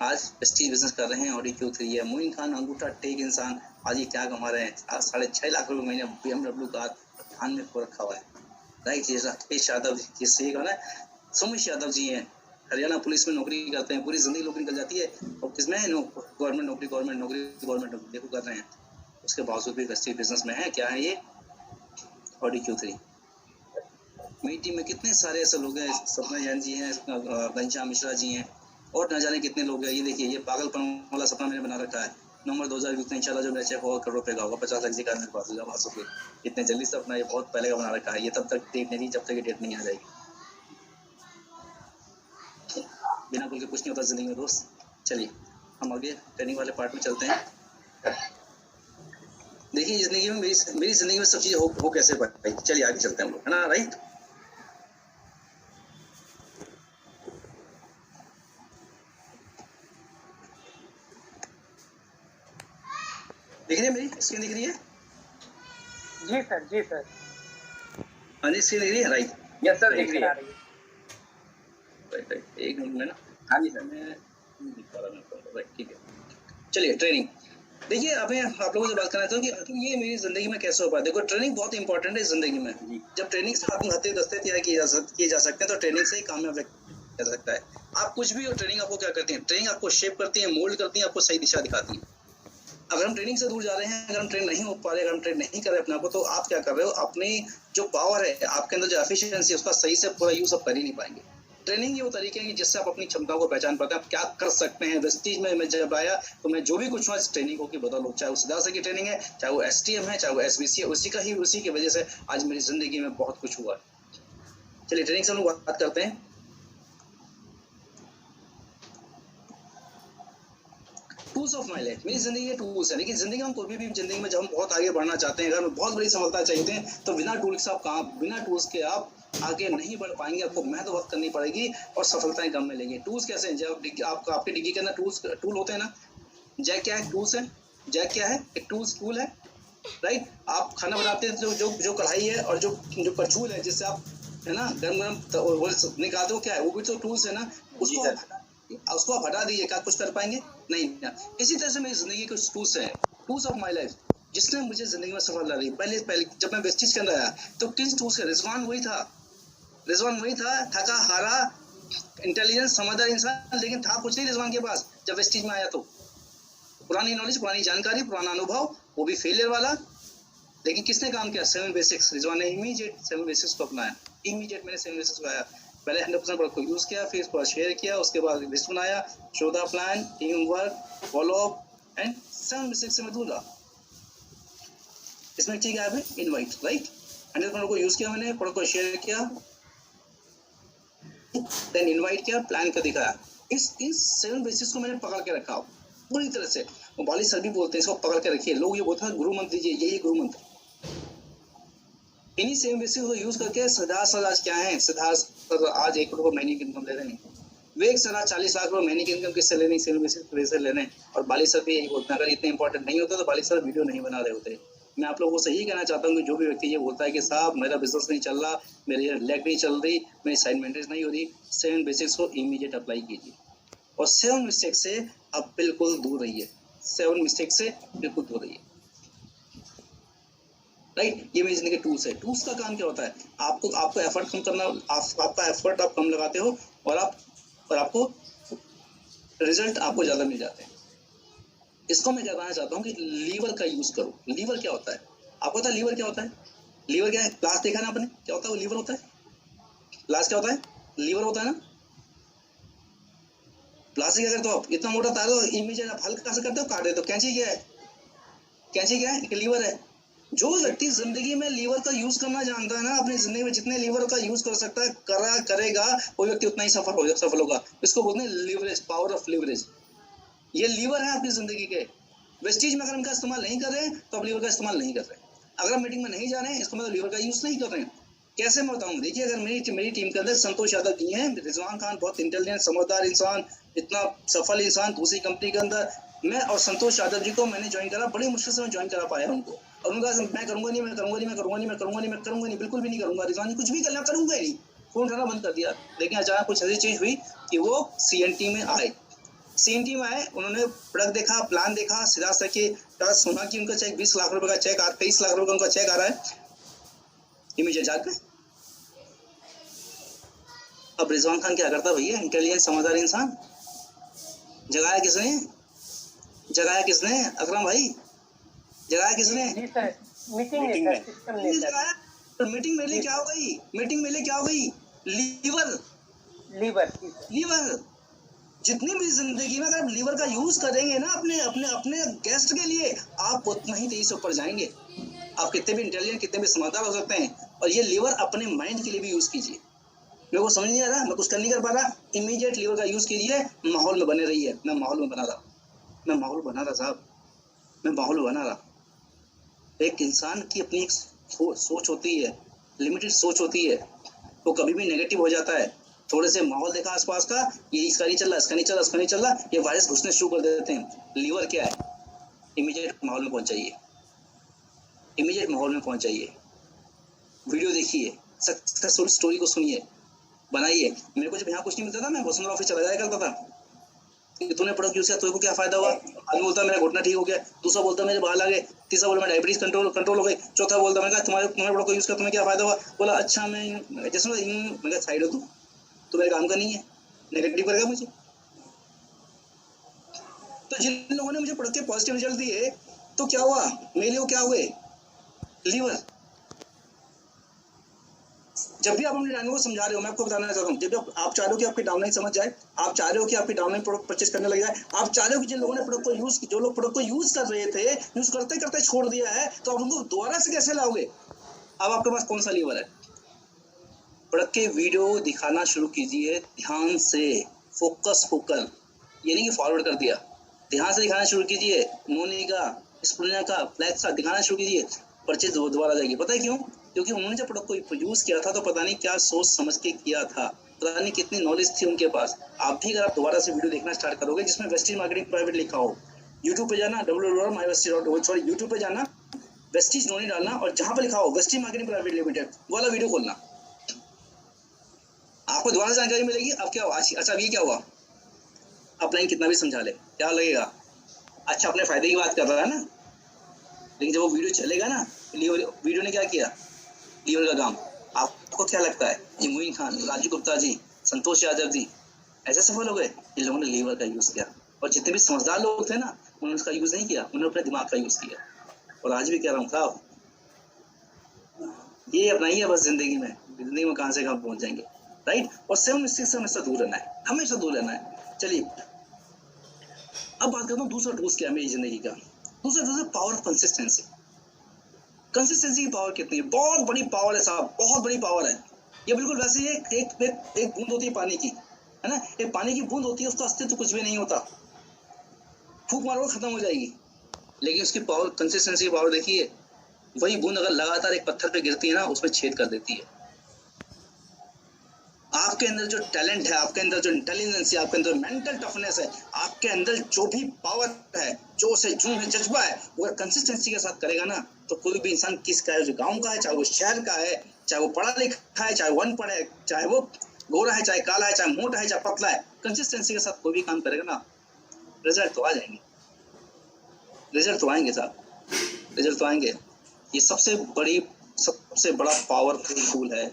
आज प्रेस्टीज बिजनेस कर रहे हैं। ऑडी Q3 है। मोइन खान अंगूठा टेक इंसान, आज ये क्या कमा रहे हैं, आज 6.5 लाख रुपए महीने BMW कार धान में खो रखा हुआ है। राइट, ये राकेश यादव जिससे ना सुमेश यादव जी हैं, हरियाणा पुलिस में नौकरी करते हैं, पूरी जिंदगी नौकरी निकल जाती है, और किसमें है, गवर्नमेंट नौकरी देखो कर रहे हैं, उसके बावजूद भी प्रेस्टीज बिजनेस में है। क्या है ये, ऑडी Q3। मेरी टीम में कितने सारे ऐसे लोग हैं, सपना जैन जी हैं, घनश्याम मिश्रा जी हैं, और न जाने कितने लोग हैं। ये देखिए, ये पागलपन वाला सपना मैंने बना रखा है। नवंबर 2020 में इंशाल्लाह जो मेरा चेक होगा करोड़ रुपए का होगा, 50 लाख जी का मेरे पास होगा, पास होगा। इतने जल्दी से अपना ये बहुत पहले का बना रखा है, ये तब तक डेट नहीं, जब तक ये डेट नहीं आ जाएगी। बिना बोल के कुछ नहीं होता जिंदगी में दोस्त। चलिए हम आगे ट्रेनिंग वाले पार्ट में चलते हैं। देखिए जिंदगी में मेरी जिंदगी में सब चीजें हो कैसे पाई, चलिए आगे चलते हैं हम लोग, है ना, राइट। दिख रही है, मेरी स्क्रीन दिख रही है? जी सर, जी सर। हाँ जी, स्क्रीन दिख रही है, राइट। यस सर, दिख रही है। राइट, एक मिनट में ना, हाँ जी सर, मैं दिखा रहा हूँ, राइट, ठीक है। चलिए ट्रेनिंग, देखिए अभी आप लोगों से बात करना चाहता हूँ कि ये मेरी जिंदगी में कैसे हो पाया। देखो ट्रेनिंग बहुत इंपॉर्टेंट है जिंदगी में। जब ट्रेनिंग से आत्महत्या दस्ते तैयार किए जा सकते हैं, तो ट्रेनिंग से ही कामयाब कर सकता है। आप कुछ भी हो, ट्रेनिंग आपको क्या करती है, ट्रेनिंग आपको शेप करती है, मोल्ड करती है, आपको सही दिशा दिखाती है। अगर हम ट्रेनिंग से दूर जा रहे हैं, अगर हम ट्रेन नहीं हो पा रहे, अगर हम ट्रेन नहीं कर रहे अपने आप को, तो आप क्या कर रहे हो, अपनी जो पावर है आपके अंदर, जो एफिशिएंसी है, उसका सही से पूरा यूज आप कर ही नहीं पाएंगे। ट्रेनिंग ये वो तरीके हैं जिससे आप अपनी क्षमताओं को पहचान पाते हैं, आप क्या कर सकते हैं। वेस्टीज में मैं जब आया तो मैं जो भी कुछ हुआ ट्रेनिंग को बदल हो, चाहे वो सिद्धार्थ की ट्रेनिंग है, चाहे वो STM है, चाहे वो SBC है, उसी की वजह से आज मेरी जिंदगी में बहुत कुछ हुआ। चलिए ट्रेनिंग से हम लोग बात करते हैं। टूल्स ऑफ माई लाइफ, मेरी जिंदगी के टूल्स है। लेकिन जिंदगी में कोई भी जिंदगी में जब हम बहुत आगे बढ़ना चाहते हैं, अगर हम बहुत बड़ी सफलता चाहते हैं, तो बिना टूल्स के आप आगे नहीं बढ़ पाएंगे। आपको मेहनत वक्त करनी पड़ेगी और सफलताएं कम मिलेंगी। टूल्स कैसे हैं, जब आपके डिग्गी के अंदर टूल होते हैं ना। जैक क्या है, टूल्स है। जैक क्या है, एक टूल है, राइट। आप खाना बनाते हैं, जो कढ़ाई है और जो करछुल है, जिससे आप है ना गरम निकालते हो, क्या है, वो भी तो टूल्स है ना। उसको आप हटा दीजिए, क्या कुछ कर पाएंगे, नहीं। इसी तरह से मेरी जिंदगी के टूल्स है, टूल्स ऑफ माई लाइफ, जिसने मुझे जिंदगी में सफलता दी। पहले जब मैं वेस्टीज के अंदर आया तो किन टूल्स का, रिजवान वही था, थका हारा इंटेलिजेंस समझदार इंसान, लेकिन था कुछ नहीं रिजवान के पास जब वेस्टीज में आया। तो पुरानी नॉलेज, पुरानी जानकारी, पुराना अनुभव, वो भी फेलियर वाला। लेकिन किसने काम किया, 7 बेसिक्स। रिजवान ने इमीडिएट 7 बेसिक्स को अपनाया, इमीडिएट मैंने 7 बेसिक्स को आया। पहले 100% प्रोडक्ट को यूज किया, फिर इसको शेयर किया, उसके बाद लिस्ट बनाया, show the plan, team work, follow up and 7 basics से मैं दूर रहा। इसमें ठीक है इनवाइट, राइट। 100% को यूज किया मैंने, प्रोडक्ट को शेयर किया, देन इनवाइट किया, प्लान कर दिखाया, इस 7 बेसिस को मैंने पकड़ के रखा पूरी तरह से। बाली सर भी बोलते हैं इसको पकड़ के रखिए। लोग ये बोलते हैं गुरु मंत्र दीजिए, यही गुरु मंत्र। इन्हीं 7 बेसिस को यूज करके सिद्धार्थ आज क्या है, सिद्धार्थ आज 1 करोड़ महीने की इनकम ले रहे हैं। विवेक सर आज 40 लाख रुपए महीने की इनकम किससे ले रहे हैं, 7 बेसिस से ले रहे हैं। और बाली सर भी यही बोलते हैं अगर इतने इंपॉर्टेंट नहीं होता तो बाली सर वीडियो नहीं बना रहे होते। मैं आप लोगों से यही कहना चाहता हूँ कि जो भी व्यक्ति ये बोलता है कि साहब मेरा बिजनेस नहीं चल रहा, मेरी लेग नहीं चल रही, मेरी साइड मेंटेनेंस नहीं हो रही, 7 बेसिक्स को इमीडिएट अप्लाई कीजिए और 7 मिस्टेक से आप बिल्कुल दूर रहिए। 7 मिस्टेक से बिल्कुल दूर रहिए। राइट, ये मेरी जिंदगी के टूल्स है। टूल्स का काम क्या होता है, आपको एफर्ट कम करना, आपका एफर्ट आप कम लगाते हो और आपको रिजल्ट आपको ज्यादा मिल जाते हैं। इसको मैं बताना चाहता हूँ कि लीवर का यूज करो। लीवर क्या होता है आपको पता है? लीवर क्या होता है? लीवर क्या है? प्लास देखा ना आपने, क्या होता है वो? लीवर होता है। प्लास क्या होता है? लीवर होता है ना। प्लास क्या करते हो आप? इतना मोटा तार हो, इमीडिएट आप हल्का सा करते हो, काट देते हो। कैंची क्या है? कैंची क्या है? लीवर है। जो व्यक्ति जिंदगी में लीवर का यूज करना जानता है ना, अपनी जिंदगी में जितने लीवर का यूज कर सकता है करेगा वो व्यक्ति उतना ही सफल होगा। इसको बोलते हैं लीवरेज, पावर ऑफ लीवरेज। ये लीवर है आपकी जिंदगी के। वेस्टेज में अगर इनका इस्तेमाल नहीं कर रहे हैं तो आप लीवर का इस्तेमाल नहीं कर रहे हैं। अगर आप मीटिंग में नहीं जा रहे हैं इसको मतलब लीवर का यूज नहीं कर रहे हैं। कैसे मैं बताऊं? देखिए, अगर मेरी टीम के अंदर संतोष यादव जी हैं, रिजवान खान बहुत इंटेलिजेंट समझदार इंसान, इतना सफल इंसान दूसरी कंपनी के अंदर, मैं और संतोष यादव जी को मैंने ज्वाइन करा, बड़ी मुश्किल से मैं ज्वाइन करा पाया उनको। और उनका मैं करूंगा नहीं, बिल्कुल भी नहीं करूंगा। रिजवान जी कुछ भी करना, करूंगा ही नहीं। फोन उठाना बंद कर दिया। लेकिन अचानक कुछ ऐसी चीज हुई कि वो CNT में आए। CNT में आए, उन्होंने प्रोडक्ट देखा, प्लान देखा, सीधा सर की सुना कि उनका चेक 20 लाख रुपए का चेक 23 लाख रुपए का उनका चेक आ रहा है इमीडिएट जाकर। अब रिजवान खान क्या करता भैया, इंटेलिजेंट समझदार इंसान, जगाया किसने अकरम भाई? जगाया किसने? मीटिंग में सिस्टम ने जगाया। तो मीटिंग में क्या हो गई? लीवर। जितनी भी जिंदगी में अगर आप लीवर का यूज करेंगे ना अपने गेस्ट के लिए, आप उतना ही तेजी से ऊपर जाएंगे। आप कितने भी इंटेलिजेंट, कितने भी समझदार हो सकते हैं। और ये लीवर अपने माइंड के लिए भी यूज कीजिए। मेरे को समझ नहीं आ रहा, मैं कुछ कर नहीं कर पा रहा, इमीडिएट लीवर का यूज कीजिए। माहौल में बने रहिए। मैं माहौल में बना रहा। एक इंसान की अपनी एक सोच होती है, लिमिटेड सोच होती है, वो कभी भी नेगेटिव हो जाता है। थोड़े से माहौल देखा आसपास का, ये इसका नहीं चल रहा, ये वायरस घुसने शुरू कर देते हैं। लीवर क्या है? इमीडिएट माहौल में पहुंच जाइए। वीडियो देखिए, सक्सेसफुल स्टोरी को सुनिए, बनाइए। मेरे को जब यहाँ कुछ नहीं मिलता था, मैं वसुंधरा ऑफिस चला जाया करता था कि तूने प्रोडक्ट यूज किया तो क्या फायदा हुआ? आदमी बोलता मेरा घुटना ठीक हो गया, दूसरा बोलता मेरे बाल आ गए, तीसरा बोला मैं डायबिटीज कंट्रोल हो गई, चौथा बोलता मैंने कहा तुम्हारे प्रोडक्ट को यूज कर तुम्हें क्या फायदा हुआ? बोला अच्छा मैं जैसे मैं साइड हो तो मेरे काम का नहीं है, नेगेटिव करेगा मुझे। तो जिन लोगों ने मुझे प्रोडक्ट के पॉजिटिव रिजल्ट दिए तो क्या हुआ मेरे लिए? क्या हुए? लीवर। जब भी आप अपने डाउनलाइन को समझा रहे हो, मैं आपको बताना चाहता हूँ, जब आप चाह रहे हो कि आपकी डाउनलाइन समझ जाए, आप चाह रहे हो कि आपकी डाउनलाइन प्रोडक्ट परचेज करने लग जाए, आप चाह रहे हो कि जिन लोगों ने प्रोडक्ट को यूज कर रहे थे, यूज करते छोड़ दिया है, तो आप उनको दोबारा से कैसे लाओगे? अब आपके पास कौन सा लीवर है? प्रोडक्ट के वीडियो दिखाना शुरू कीजिए, ध्यान से, फोकस होकर, ये नहीं कि फॉरवर्ड कर दिया, ध्यान से दिखाना शुरू कीजिए। मोनी का, स्प्रूनिया का, फ्लैक्स का दिखाना शुरू कीजिए, परचेज दोबारा जाएगी। पता है क्यों? क्योंकि उन्होंने जब प्रोडक्ट को यूज किया था तो पता नहीं क्या सोच समझ के किया था, पता नहीं कितनी नॉलेज थी उनके पास। आप भी अगर आप दोबारा से वीडियो देखना स्टार्ट करोगे जिसमें वेस्टेज मार्केटिंग प्राइवेट लिखा हो, यूट्यूब पे जाना, यूट्यूब पे जाना, वेस्टेज नोनी डालना, और जहां पे लिखा हो वेस्टेज मार्केटिंग प्राइवेट लिमिटेड वाला वीडियो खोलना, आपको दोबारा जानकारी मिलेगी। अब क्या हुआ? अच्छा अब ये क्या हुआ? अपलाइन कितना भी समझा ले, क्या लगेगा? अच्छा अपने फायदे की बात कर रहा है ना, लेकिन जब वो वीडियो चलेगा ना, वीडियो ने क्या किया? लीवर का काम। आपको क्या लगता है कि मोइन खान, राजीव गुप्ता जी, संतोष यादव जी ऐसे सफल हो गए? इन लोगों ने लीवर का यूज किया। और जितने भी समझदार लोग थे ना, उन्होंने उसका यूज नहीं किया, उन्होंने अपने दिमाग का यूज किया। और आज भी कह रहा हूँ साहब, ये अपनाइए बस जिंदगी में कहां से कहां पहुंच जाएंगे। राइट? और 7 मिस्टेक से हमेशा दूर रहना है। चलिए अब बात करता हूँ दूसरा टूल्स क्या है मेरी जिंदगी का। दूसरा टूल्स है पावर ऑफ कंसिस्टेंसी। कंसिस्टेंसी की पावर कितनी है? बहुत बड़ी पावर है साहब, बहुत बड़ी पावर है। ये बिल्कुल वैसे ही एक बूंद होती है पानी की, है ना। एक पानी की बूंद होती है, उसका अस्तित्व तो कुछ भी नहीं होता, फूंक मारो खत्म हो जाएगी, लेकिन उसकी पावर, कंसिस्टेंसी पावर देखिए, वही बूंद अगर लगातार एक पत्थर पे गिरती है ना, उसमें छेद कर देती है। आपके अंदर जो टैलेंट है, आपके अंदर जो इंटेलिजेंस है, आपके अंदर मेंटल टफनेस है, आपके अंदर जो भी पावर है, जोश है, जुनून है, जज्बा है, वो कंसिस्टेंसी के साथ करेगा ना, तो कोई भी इंसान किसका है, जो गांव का है, चाहे वो शहर का है, चाहे वो पढ़ा लिखा है, चाहे वो अनपढ़ है, चाहे वो गोरा है, चाहे काला है, चाहे मोटा है, चाहे पतला है, कंसिस्टेंसी के साथ कोई भी काम करेगा ना, रिजल्ट तो आ जाएंगे, रिजल्ट तो आएंगे साहब, रिजल्ट तो आएंगे। ये सबसे बड़ा पावरफुल टूल है।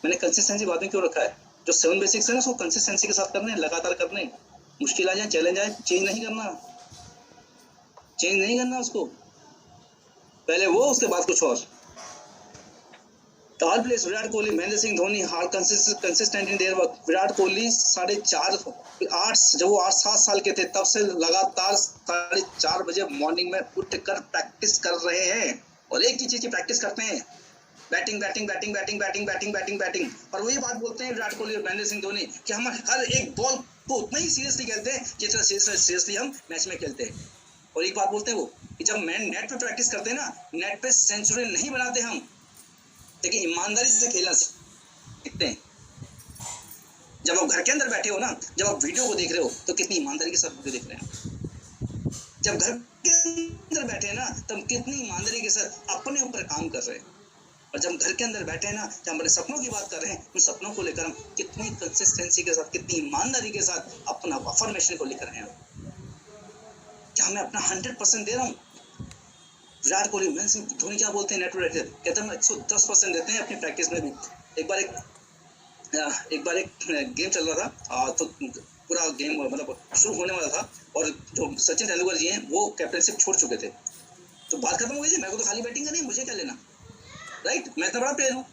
मैंने कंसिस्टेंसी बाद में क्यों रखा है, जो 7 बेसिक्स है ना, उसको कंसिस्टेंसी के साथ करने, लगातार करने, मुश्किल आ जाए, चैलेंज आए, चेंज नहीं करना उसको, पहले वो, उसके बाद कुछ और। टॉल प्लेस विराट कोहली, महेंद्र सिंह धोनी हार consistent in their work. Virat Kohli 8-7 साल के थे तब से लगातार 4:30 बजे मॉर्निंग में उठकर प्रैक्टिस कर रहे हैं, और एक ही चीज की प्रैक्टिस करते हैं, बैटिंग। और वही बात बोलते हैं विराट कोहली और महेंद्र सिंह धोनी कि हम हर एक बॉल को उतना ही सीरियसली खेलते हैं जितना सीरियसली हम मैच में खेलते हैं। और एक बात बोलते हैं वो कि जब नेट पे प्रैक्टिस करते हैं ना, नेट पे सेंचुरी नहीं बनाते हम, लेकिन ईमानदारी से खेलना सीखते हैं। जब आप घर के अंदर बैठे हो ना, जब आप वीडियो को देख रहे हो, तो कितनी ईमानदारी के साथ वीडियो देख रहे हैं। जब घर के अंदर बैठे हैं ना, तब कितनी ईमानदारी के साथ अपने ऊपर काम कर रहे हैं। और जब घर के अंदर बैठे हैं ना, जब हमारे सपनों की बात कर रहे हैं, उन सपनों को लेकर हम कितनी कंसिस्टेंसी के साथ, कितनी ईमानदारी के साथ अपना अफर्मेशन को लिख रहे हैं। क्या मैं अपना 100% दे रहा हूँ? विराट कोहली, महेंद्र सिंह धोनी क्या बोलते हैं, नेट कहते हैं 110% देते हैं अपनी प्रैक्टिस में भी। एक बार एक गेम चल रहा था, तो पूरा गेम मतलब शुरू होने वाला था, और जो सचिन तेंदुलकर जी हैं वो कैप्टनशिप छोड़ चुके थे, तो बात खत्म हो गई थी, मेरे को तो खाली बैटिंग करनी है, मुझे क्या लेना, राइट, मैं तो बड़ा प्लेयर हूँ।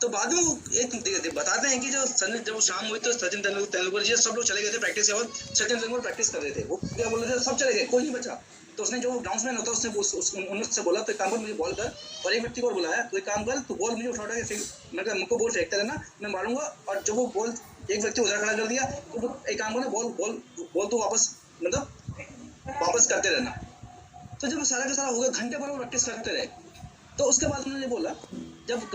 तो बाद में वो एक बताते हैं कि जब शाम हुई तो सचिन तेंदुलकर जी सब लोग चले गए थे प्रैक्टिस के बाद, सचिन तेंदुलकर प्रैक्टिस कर रहे थे, वो क्या बोल रहे थे, सब चले गए, कोई नहीं बचा। तो उसने जो ग्राउंड्समैन होता है उसने उनसे बोला, तो एक काम कर, मुझे बॉल कर, और एक व्यक्ति को और बुलाया, तो एक काम कर, तो बॉल मुझे उठा के फेंक, मैं कहा मुझको बॉल फेंकते रहना, मैं मारूंगा, और जब वो बॉल एक व्यक्ति उधर खड़ा कर दिया, तो एक काम करना, बॉल तो वापस करते रहना। तो जब सारा का सारा हो गया, घंटे भर वो प्रैक्टिस करते रहे। तो उसके बाद उन्होंने बोला, जब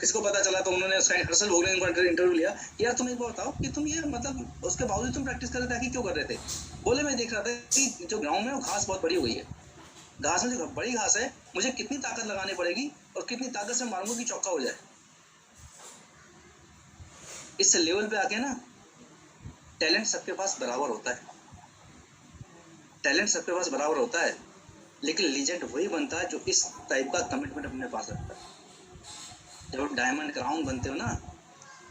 किसको पता चला, तो उन्होंने हर्षल भोगले ने इंटरव्यू लिया, यार तुम एक बात बताओ कि तुम ये मतलब उसके बावजूद तुम प्रैक्टिस कर रहे थे, क्यों कर रहे थे? बोले मैं देख रहा था कि जो ग्राउंड में वो घास बहुत बड़ी हो गई है, घास में जो बड़ी घास है, मुझे कितनी ताकत लगानी पड़ेगी और कितनी ताकत से मारूंगा कि चौका हो जाए। इस लेवल पे आके ना, टैलेंट सबके पास बराबर होता है, लेकिन लीजेंड वही बनता है जो इस टाइप का कमिटमेंट अपने पास रखता है। जब डायमंड क्राउन बनते हो ना,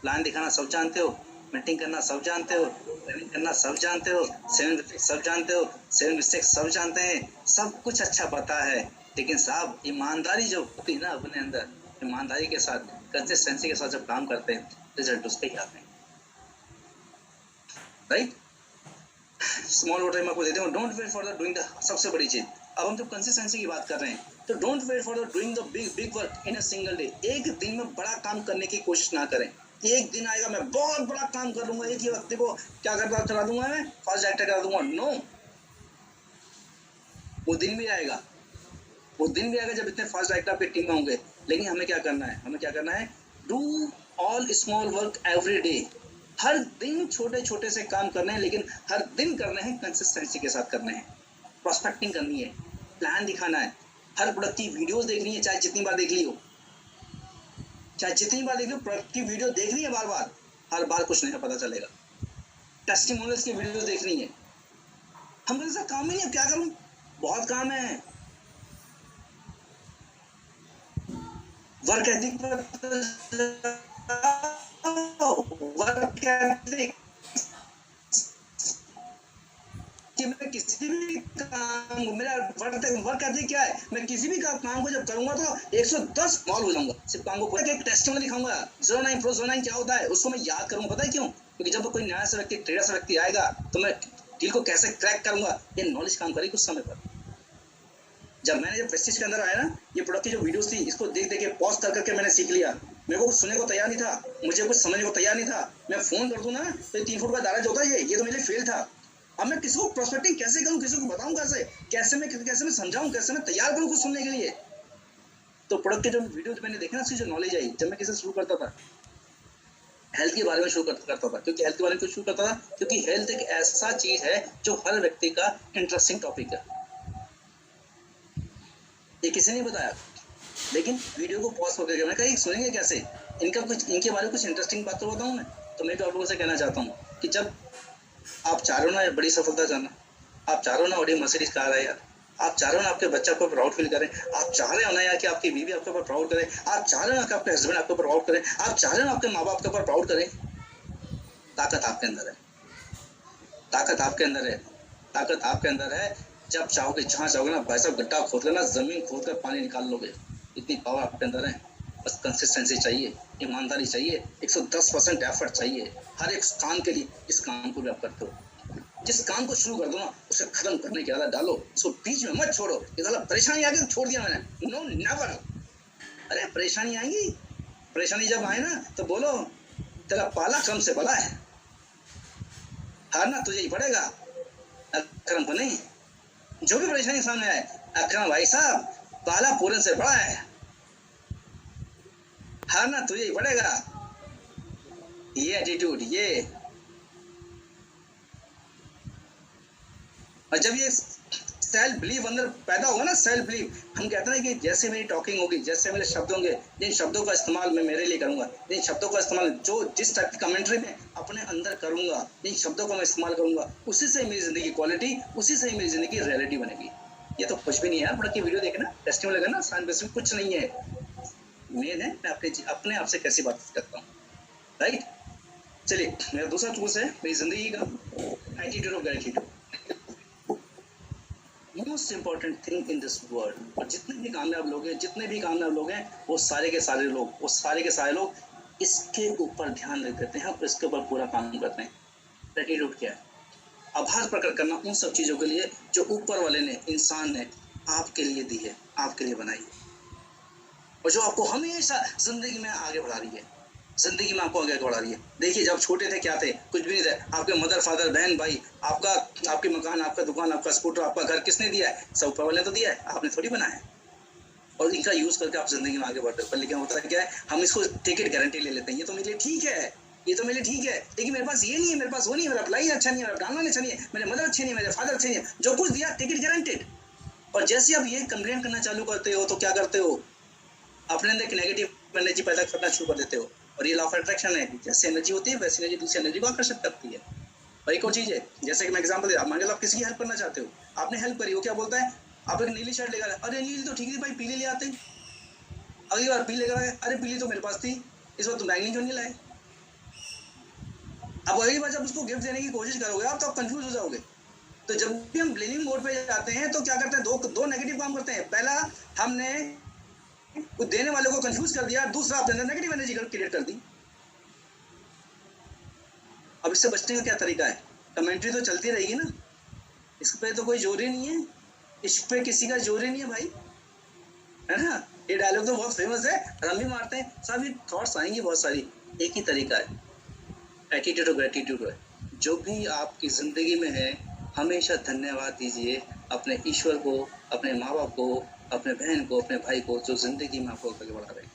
प्लान दिखाना सब जानते हो, मीटिंग करना सब जानते हो, प्लानिंग करना सब जानते हो, 7 मिस्टेक्स सब जानते हैं, सब कुछ अच्छा पता है, लेकिन साहब ईमानदारी जो होती है ना अपने अंदर, ईमानदारी के साथ, कंसिस्टेंसी के साथ जब काम करते हैं, रिजल्ट उसके ही आते हैं, राइट। स्मॉल वर्ड में आपको देते हो, don't wait for the doing the, सबसे बड़ी चीज। अब हम जब कंसिस्टेंसी की बात कर रहे हैं, तो don't wait for the doing the big work in a single day. एक दिन में बड़ा काम करने की कोशिश ना करें कि एक दिन आएगा मैं बहुत बड़ा काम कर लूंगा, एक ही वक्त को क्या करता चला दूंगा, मैं फर्स्ट डायरेक्टर करा दूंगा। नो, वो दिन भी आएगा जब इतने फर्स्ट डायरेक्टर आपकी टीम में होंगे, लेकिन हमें क्या करना है, do all small work every day. हर दिन छोटे छोटे से काम करने हैं, लेकिन हर दिन करने हैं, कंसिस्टेंसी के साथ करने हैं, प्रोस्पेक्टिंग करनी है, प्लान दिखाना है, हर प्रोडक्ट की वीडियोस देखनी है, चाहे जितनी बार देख ली हो, प्रोडक्ट की वीडियो देखनी है बार बार, हर बार कुछ नया पता चलेगा। टेस्टिमोनियल्स की वीडियोस देखनी है। हम कहते हैं काम ही नहीं, क्या करूं, बहुत काम है। वर्क एथिक कि मैं किसी भी काम, मेरा वर्क एथिक क्या है, मैं किसी भी काम को जब करूंगा तो 110 मॉल हो जाऊंगा, सिर्फ काम को पूरा एक टेस्ट में दिखाऊंगा। 09 Pro 09 क्या होता है उसको मैं याद करूंगा, पता है क्यों? क्योंकि जब कोई नया सा व्यक्ति, ट्रेडर सा व्यक्ति आएगा, तो मैं डील को कैसे क्रैक करूंगा, ये नॉलेज काम करेगी कुछ समय पर। जब प्रेस्टीज के अंदर आया ना, ये प्रोडक्ट की जो वीडियोस थी, इसको देख के पॉज करके मैंने सीख लिया मेरे को कुछ सुनने को तैयार नहीं था, मुझे कुछ समझने को तैयार नहीं था। मैं फोन कर दूं ना तो 3 फुट का दायरा जो होता है ये तो मेरे लिए फेल था। अब मैं किसी को प्रोस्पेक्टिंग कैसे करूं, किसी को बताऊं कैसे मैं समझाऊं, कैसे मैं तैयार करूं कुछ सुनने के लिए। तो प्रोडक्ट के जो वीडियो मैंने देखे ना, उसकी जो नॉलेज आई जब मैं किसी शुरू करता था हेल्थ के बारे में शुरू करता था। क्योंकि हेल्थ के बारे में क्यों शुरू करता था, क्योंकि हेल्थ एक ऐसा चीज है जो हर व्यक्ति का इंटरेस्टिंग टॉपिक है। ये किसी ने बताया, लेकिन वीडियो को पॉज करके मैंने कहा सुनेंगे कैसे, इनके बारे में कुछ इंटरेस्टिंग बात तो बताऊं मैं। तो मैं भी आप लोगों से कहना चाहता हूँ कि जब आप चारों ना बड़ी सफलता जाना, आप चारों ना बड़ी मर्सिडीज कार है यार, आप चाह रहे हो ना आपके बच्चा को प्राउड फील करें, आप चाह रहे हो ना यार कि आपकी बीवी आपके ऊपर प्राउड करे, आप चाह रहे हो ना कि आपके हस्बैंड आपके ऊपर प्राउड करे, आप चाह रहे हो ना आपके माँ बाप के ऊपर प्राउड करें। ताकत आपके अंदर है, ताकत आपके अंदर है, ताकत आपके अंदर है। जब चाहोगे जहाँ चाहोगे ना भाई साहब गड्ढा खोद कर ना जमीन खोद कर पानी निकाल लोगे। इतनी पावर आपके अंदर है। बस कंसिस्टेंसी चाहिए, ईमानदारी चाहिए, 110% एफर्ट चाहिए हर एक काम के लिए। इस काम को भी आप करते हो, जिस काम को शुरू कर दो ना उसे खत्म करने की आदत डालो, उसको बीच में मत छोड़ो। ये साला परेशानी आ गई तो छोड़ दिया मैंने, नो नेवर। अरे परेशानी आएगी, परेशानी जब आए ना तो बोलो तेरा पाला क्रम से बड़ा है, हारना तुझे ही पड़ेगा, अक्रम को नहीं। जो भी परेशानी सामने आए, अक्रम भाई साहब पाला पूरन से बड़ा है, हारना तुझे ही पड़ेगा। ये एटीट्यूड, ये और जब ये सेल्फ बिलीव अंदर पैदा होगा ना, सेल्फ बिलीव, हम कहते हैं कि जैसे मेरी टॉकिंग होगी, जैसे मेरे शब्द होंगे, जिन शब्दों का इस्तेमाल मैं मेरे लिए करूंगा, जिन शब्दों का इस्तेमाल जो जिस टाइप की कमेंट्री में अपने अंदर करूंगा, जिन शब्दों का मैं इस्तेमाल करूंगा, उसी से मेरी जिंदगी क्वालिटी, उसी से मेरी जिंदगी रियलिटी बनेगी। ये तो कुछ भी नहीं है यार, बड़ा की वीडियो देखना, टेस्टिंग लगा ना, साइंस बेस में कुछ नहीं है। मेन है मैं अपने आप से कैसी बात करता हूँ, राइट। चलिए, मेरा दूसरा टूल्स है मेरी जिंदगी का attitude of gratitude. Most important thing in this world. और जितने भी कामयाब लोग हैं वो सारे के सारे लोग इसके ऊपर ध्यान रख देते हैं और इसके ऊपर पूरा काम करते हैं। ग्रेटिट्यूड क्या है? आभार प्रकट करना उन सब चीज़ों के लिए जो ऊपर वाले ने, इंसान ने आपके लिए दी है, आपके लिए बनाई है, और जो आपको हमेशा जिंदगी में आगे बढ़ा रही है, जिंदगी में आपको आगे बढ़ा रही है। देखिए, जब छोटे थे क्या थे, कुछ भी नहीं थे। आपके मदर फादर बहन भाई, आपके मकान, आपका दुकान, आपका स्कूटर, आपका घर किसने दिया है? सब ऊपर वाले ने तो दिया है, आपने थोड़ी बनाया है। और इनका यूज करके आप जिंदगी में आगे बढ़ते हो। लेकिन होता है क्या है, हम इसको टिकट गारंटी ले लेते हैं, ये तो मेरे लिए ठीक है, ये तो मेरे लिए ठीक है, लेकिन मेरे पास ये नहीं है, मेरे पास वो नहीं है, मेरा अप्लाई अच्छा नहीं है, मेरा डालना अच्छा नहीं है, मेरे मदर अच्छे नहीं है, मेरे फादर अच्छे नहीं है, जो कुछ दिया टिकट गारंटेड। और जैसे आप ये कंप्लेन करना चालू करते हो तो क्या करते हो, अपने अंदर एक नेगेटिव एनर्जी पैदा करना शुरू कर देते हो। और ये लॉ ऑफ अट्रैक्शन है, जैसे एनर्जी होती है वैसी एनर्जी दूसरी एनर्जी को आकर्षित करती है। और एक और चीज़ है, जैसे कि मैं एग्जांपल दे रहा हूं, मान लो आप किसी की हेल्प करना चाहते हो, आपने हेल्प करी, वो क्या बोलता है, आप एक नीली शर्ट लेकर, अरे नीली तो ठीक थी भाई, पीली ले आते। अगली बार पीली लेकर आए, अरे पीली तो मेरे पास थी, इस बार तुम बैंगनी क्यों नहीं लाए? अब अगली बार जब उसको गिफ्ट देने की कोशिश करोगे आप, तो आप कंफ्यूज हो जाओगे। तो जब भी हम ब्लेमिंग मोड पे जाते हैं तो क्या करते हैं, दो नेगेटिव काम करते हैं। पहला, हमने कुछ देने वाले को कंफ्यूज कर दिया, दूसरा अपने अंदर नेगेटिव एनर्जी क्रिएट कर दी। अब इससे बचने का क्या तरीका है? कमेंट्री तो चलती रहेगी ना, इस पे तो कोई जोर ही नहीं है, इस पे किसी का जोर ही नहीं है भाई, है ना। ये डायलॉग तो बहुत फेमस है, हम भी मारते हैं, सभी थॉट्स आएंगे बहुत सारी। एक ही तरीका है, एटीट्यूड और ग्रेटिट्यूड है। जो भी आपकी जिंदगी में है, हमेशा धन्यवाद दीजिए अपने ईश्वर को, अपने माँ बाप को, अपने बहन को, अपने भाई को, जो जिंदगी में आपको आगे बढ़ा रहे हैं।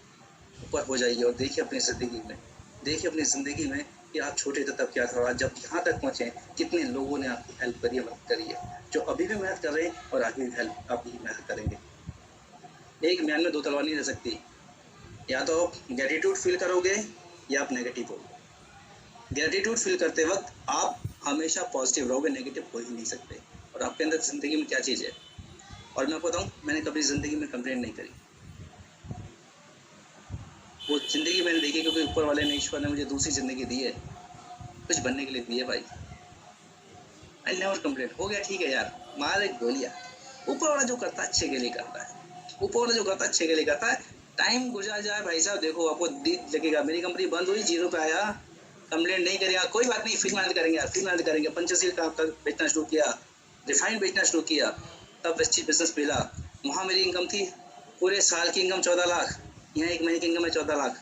ऊपर हो जाइए और देखिए अपनी जिंदगी में कि आप छोटे थे तब क्या था, और जब यहाँ तक पहुँचे कितने लोगों ने आपकी हेल्प करी है, मदद करी है, जो अभी भी मेहनत कर रहे हैं और आगे भी हेल्प आप ही मेहनत करेंगे। एक म्यान में दो तलवार नहीं रह सकती, या तो आप ग्रेटिट्यूड फील करोगे या आप नेगेटिव होगे। ग्रेटिट्यूड फील करते वक्त आप हमेशा पॉजिटिव रहोगे, नेगेटिव हो ही नहीं सकते। और आपके अंदर जिंदगी में क्या चीज़ है, और मैं बताऊं, मैंने कभी जिंदगी में कंप्लेंट नहीं करी। वो जिंदगी मैंने देखी क्योंकि ऊपर वाले ने, ईश्वर ने मुझे दूसरी जिंदगी दी है, कुछ बनने के लिए दी है भाई। I never complaint. हो गया ठीक है यार, मार एक गोलियां। ऊपर वाला जो करता है अच्छे के लिए करता है, ऊपर वाला जो करता है अच्छे के लिए करता है। टाइम गुजर जाए भाई साहब, देखो आपको लगेगा मेरी कंपनी बंद हुई, 0 पे आया, कंप्लेंट नहीं करेगा, कोई बात नहीं, फिर मेहनत करेंगे। पंचशील का बेचना शुरू किया, रिफाइंड बेचना शुरू किया, तब वेस्टेज बिजनेस मिला। वहाँ मेरी इनकम थी पूरे साल की इनकम 14 लाख, यहाँ एक महीने की इनकम है 14 लाख।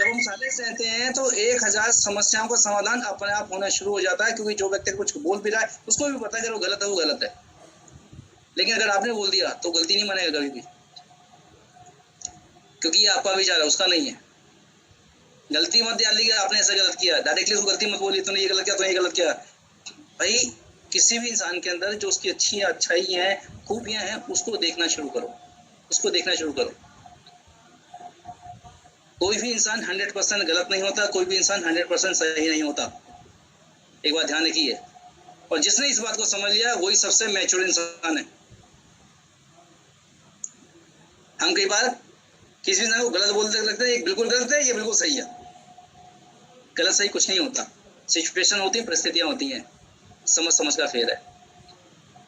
जब हम साइलेंस रहते हैं तो 1000 समस्याओं का समाधान अपने आप होना शुरू हो जाता है, क्योंकि जो व्यक्ति कुछ बोल भी रहा है उसको भी पता है कि वो गलत है, वो गलत है। लेकिन अगर आपने बोल दिया तो गलती नहीं मानेगा कभी भी, क्योंकि ये आपका विचार है, उसका नहीं है। गलती मत ध्यान लीजिए, आपने ऐसा गलत किया, डायरेक्टली उसको गलती मत बोलिए, तूने ये गलत किया, तूने ये गलत किया। भाई किसी भी इंसान के अंदर जो उसकी अच्छाई हैं, खूबियां हैं, उसको देखना शुरू करो, उसको देखना शुरू करो। कोई भी इंसान 100% गलत नहीं होता, कोई भी इंसान 100% सही नहीं होता, एक बात ध्यान रखिए। और जिसने इस बात को समझ लिया वही सबसे मैच्योर इंसान है। हम कई बार किसी इंसान को गलत बोलते लगता है, ये बिल्कुल गलत है, ये बिल्कुल सही है। गलत सही कुछ नहीं होता, सिचुएशन होती है, परिस्थितियां होती हैं, समझ का फेर है।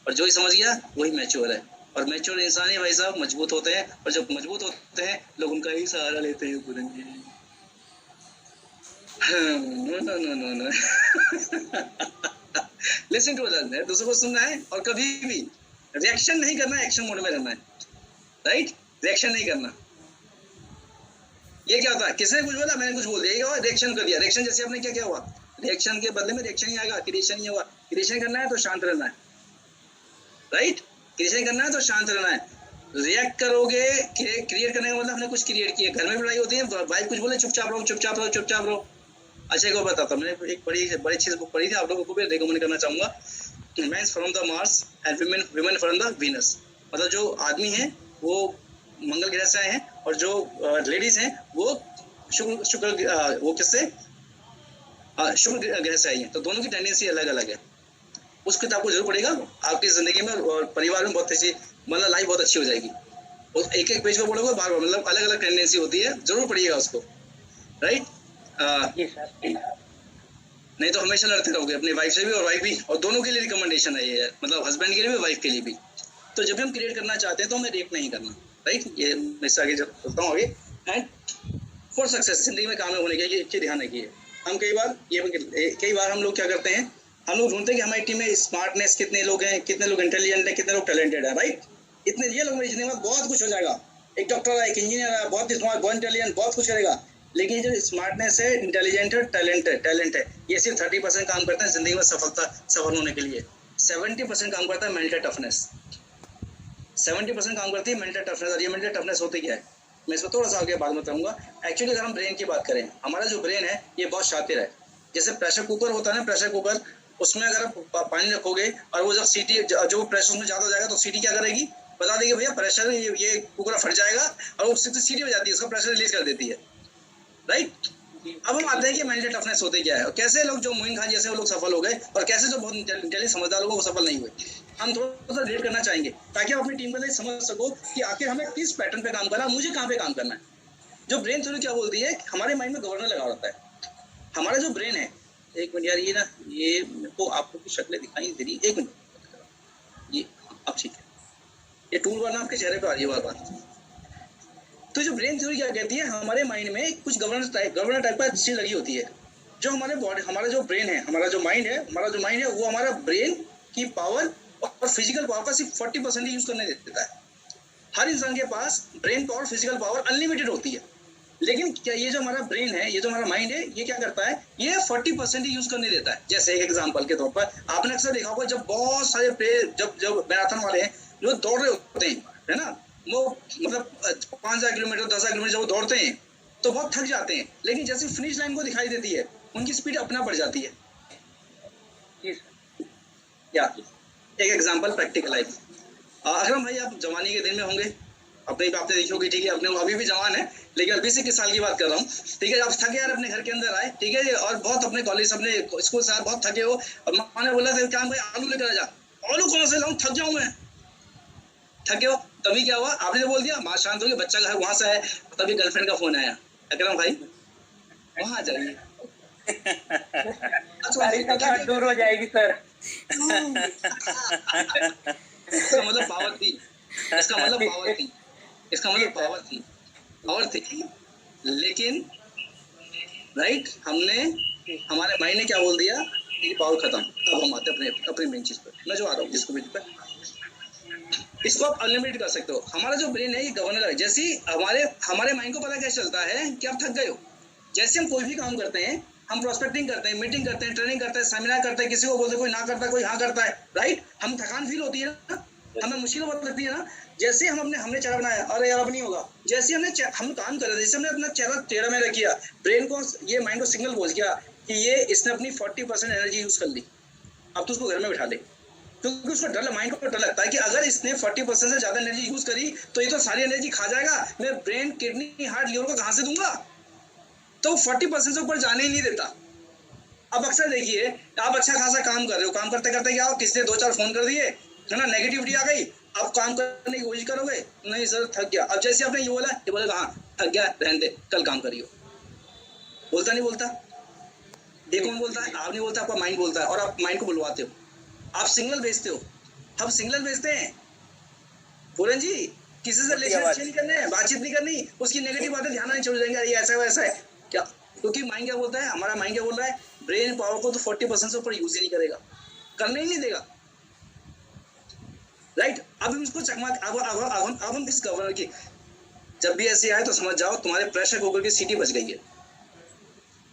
और जो ही समझ गया वही मैच्योर है। और मैच्योर इंसान ही भाई साहब मजबूत होते हैं, और जब मजबूत होते हैं लोग उनका ही सहारा लेते हैं। बुरंगी नो लिसन टू अदर्स, दूसरों को सुनना है और कभी भी रिएक्शन नहीं करना है, एक्शन मोड में रहना है। राइट, रिएक्शन नहीं करना। ये क्या होता है, किसने कुछ बोला, मैंने कुछ बोल दिया, रिएक्शन कर दिया। रिएक्शन जैसे आपने क्या हुआ, रिएक्शन के बदले में रिएक्शन ही आएगा, क्रिएशन ही होगा। क्रिएशन करना है तो शांत रहना है। राइट, क्रिएशन करना है तो शांत रहना है। रिएक्ट करोगे, क्रिएट करने का मतलब हमने कुछ क्रिएट किया। घर में लड़ाई होती है, वाइफ कुछ बोले चुपचाप रहो, चुपचाप रहो, चुपचाप रहो। अच्छा एक बताता हूँ, मैंने एक बड़ी चीज बुक पढ़ी थी, आप लोगों को भी रिकमेंड करना चाहूंगा। Mens from the Mars and women from the Venus. मतलब जो आदमी है वो मंगल ग्रह से आए हैं, और जो लेडीज हैं वो शुक्र वो किससे, शुक्र ग्रह से आई हैं। तो दोनों की टेंडेंसी अलग अलग है। उस किताब को जरूर पढ़ेगा, आपकी जिंदगी में और परिवार में बहुत अच्छी, मतलब लाइफ बहुत अच्छी हो जाएगी। और एक एक पेज को पढ़ोगे बार बार, मतलब अलग अलग टेंडेंसी होती है, जरूर पढ़िएगा उसको। राइट, नहीं तो हमेशा लड़ते रहोगे अपनी वाइफ से भी, और वाइफ भी, और दोनों के लिए रिकमेंडेशन है ये, मतलब हस्बैंड के लिए भी, वाइफ के लिए भी। तो जब भी हम क्रिएट करना चाहते हैं तो हमें रेप नहीं करना। राइट, ये मैं इससे आगे चलता हूँ आगे। एंड फॉर सक्सेस, जिंदगी में कामयाब होने के ध्यान रखिए। हम कई बार हम लोग क्या करते हैं, हम लोग ढूंढते हैं कि हमारी टीम में स्मार्टनेस कितने लोग हैं, कितने लोग इंटेलिजेंट हैं, कितने लोग टैलेंटेड है। राइट, इतने ये लोग मेरी जिंदगी में बहुत कुछ हो जाएगा। एक डॉक्टर है, एक इंजीनियर है, बहुत स्मार्ट, बहुत इंटेलिजेंट, बहुत कुछ करेगा। लेकिन जो स्मार्टनेस है, इंटेलिजेंट है, टैलेंट है, ये सिर्फ 30% काम करता है जिंदगी में सफल होने के लिए। 70% काम करता है मेंटल टफनेस। 70% काम करती है मेंटल टफनेस। और ये मेंटल टफनेस होती क्या है, मैं इसको थोड़ा सा आगे बाद में बताऊंगा। एक्चुअली अगर हम ब्रेन की बात करें, हमारा जो ब्रेन है ये बहुत शातिर है। जैसे प्रेशर कुकर होता है ना, प्रेशर कुकर, उसमें अगर आप पानी रखोगे और वो जब सीटी, जो प्रेशर उसमें ज्यादा हो जाएगा तो सीटी क्या करेगी, बता देगी भैया प्रेशर ये कुकर फट जाएगा, और वो सीटी हो जाती है, उसका प्रेशर रिलीज कर देती है। राइट, अब हम आते हैं कि मेंटल टफनेस होते क्या है, और कैसे लोग जो मोइन खान जैसे वो लोग सफल हो गए, और कैसे जो बहुत इंटेलिजेंट समझदार लोग वो सफल नहीं हुए। हम थोड़ा सा रेट करना चाहेंगे ताकि आप अपनी टीम को समझ सको कि आखिर हमें किस पैटर्न पे काम करना है, मुझे कहाँ पे काम करना है। जो ब्रेन थ्योरी क्या बोलती है, हमारे माइंड में गवर्नर लगा होता है। हमारा जो ब्रेन है, एक मिनट यार, ये ना, ये मेरे को आपको की शक्लें दिखाई नहीं दे रही, एक मिनट, ये अब ठीक है, ये टूल बार ना आपके चेहरे पे आ रही है बार। तो जो ब्रेन थ्योरी क्या कहती है, हमारे माइंड में कुछ गवर्नर टाइप का चीज लगी होती है। जो हमारे बॉडी, हमारा जो ब्रेन है, हमारा जो माइंड है वो हमारा ब्रेन की पावर और फिजिकल पावर का सिर्फ 40% ही यूज करने देता है। हर इंसान के पास brain power, physical power unlimited होती है। लेकिन क्या ये जो हमारा ब्रेन है, ये जो हमारा माइंड है, ये क्या करता है, ये 40% ही यूज करने देता है। जैसे एक एग्जांपल के तौर पर आपने अक्सर देखा होगा, जब बहुत सारे प्लेयर, जब मैराथन वाले हैं जो दौड़ रहे होते हैं, है ना, वो मतलब 5000 किलोमीटर, 10,000 किलोमीटर जब दौड़ते हैं तो बहुत थक जाते हैं, लेकिन जैसे फिनिश लाइन को दिखाई देती है उनकी स्पीड अपना बढ़ जाती है। या एक एग्जांपल प्रैक्टिकल लाइफ, अकरम भाई आप जवानी के दिन में होंगे, अपने आपने देखी होगी, ठीक है, अपने अभी भी जवान है, लेकिन 20-21 साल की बात कर रहा हूँ, ठीक है। आप थके यार, अपने घर के अंदर आए, ठीक है, और बहुत अपने कॉलेज, अपने स्कूल से बहुत थके हो, और माँ ने बोला था क्या भाई आलू लेकर आ जा। आलू कौन से लाऊं, थक जाऊं मैं। थके हो, तभी क्या हुआ, आपने बोल दिया, माँ शांत हो गई, बच्चा घर वहां से है, तभी गर्लफ्रेंड का फोन आया, अकरम भाई वहां आ जाइए, दूर हो जाएगी सर। इसका मतलब पावर थी, इसका मतलब पावर थी। लेकिन राइट, हमारे माइंड ने क्या बोल दिया, ये पावर खत्म। अब हम आते अपने मेन चीज पर, मैं जो आ रहा हूँ जिसको भी पर, इसको आप अनलिमिटेड कर सकते हो। हमारा जो ब्रेन है ये गवर्नर है। जैसे हमारे माइंड को पता क्या चलता है कि आप थक गए हो, जैसे हम कोई भी काम करते हैं, हम प्रोस्पेक्टिंग करते हैं, मीटिंग करते हैं, ट्रेनिंग करते हैं, सेमिनार करते हैं, किसी को बोलते हैं, कोई ना करता है, कोई हाँ करता है, राइट? हम थकान फील होती है ना, हमें मुश्किल बहुत लगती है ना। जैसे हमने चेहरा बनाया, अरे यार अब नहीं होगा। जैसे हम काम कर रहे थे, जैसे हमने अपना चेहरा टेढ़ा मेढ़ा किया, ब्रेन को ये माइंड को सिग्नल पहुंच गया कि ये इसने अपनी 40% एनर्जी यूज कर ली, अब तो उसको घर में बिठा ले। क्योंकि उसको डर, माइंड को डर लगता है कि अगर इसने 40% से ज्यादा एनर्जी यूज करी तो ये तो सारी एनर्जी खा जाएगा, मैं ब्रेन, किडनी, हार्ट, लिवर को कहां से दूंगा? तो 40% से ऊपर जाने ही नहीं देता। अब अक्सर देखिए, आप अच्छा खासा काम कर रहे हो, काम करते करते क्या हो, किसी ने 2-4 फोन कर दिए, है ना, नेगेटिविटी आ गई, अब काम करने की कोशिश करोगे, नहीं सर थक गया। अब जैसे आपने ये बोला हाँ थक गया, रहने दे, कल काम करियो। बोलता नहीं बोलता? ये कौन बोलता है? आप नहीं बोलता, आपका माइंड बोलता है, और आप माइंड को बुलवाते हो, आप सिग्नल भेजते हो। हम सिग्नल भेजते हैं, पूरन जी, किसी से रिलेशन अच्छे नहीं करने, बातचीत नहीं करनी, उसकी नेगेटिव बातें ध्यान नहीं छोड़ जाएंगे, अरे ऐसा वैसा है क्या? क्योंकि माइंड क्या बोलता है, हमारा माइंड क्या बोल रहा है, ब्रेन पावर को तो 40% से ऊपर यूज ही नहीं करेगा, करने ही नहीं देगा, राइट? अब हम इसको चकमा, अब हम इस गवर्नर की जब भी ऐसे आए तो समझ जाओ तुम्हारे प्रेशर कुकर की सीटी बच गई है।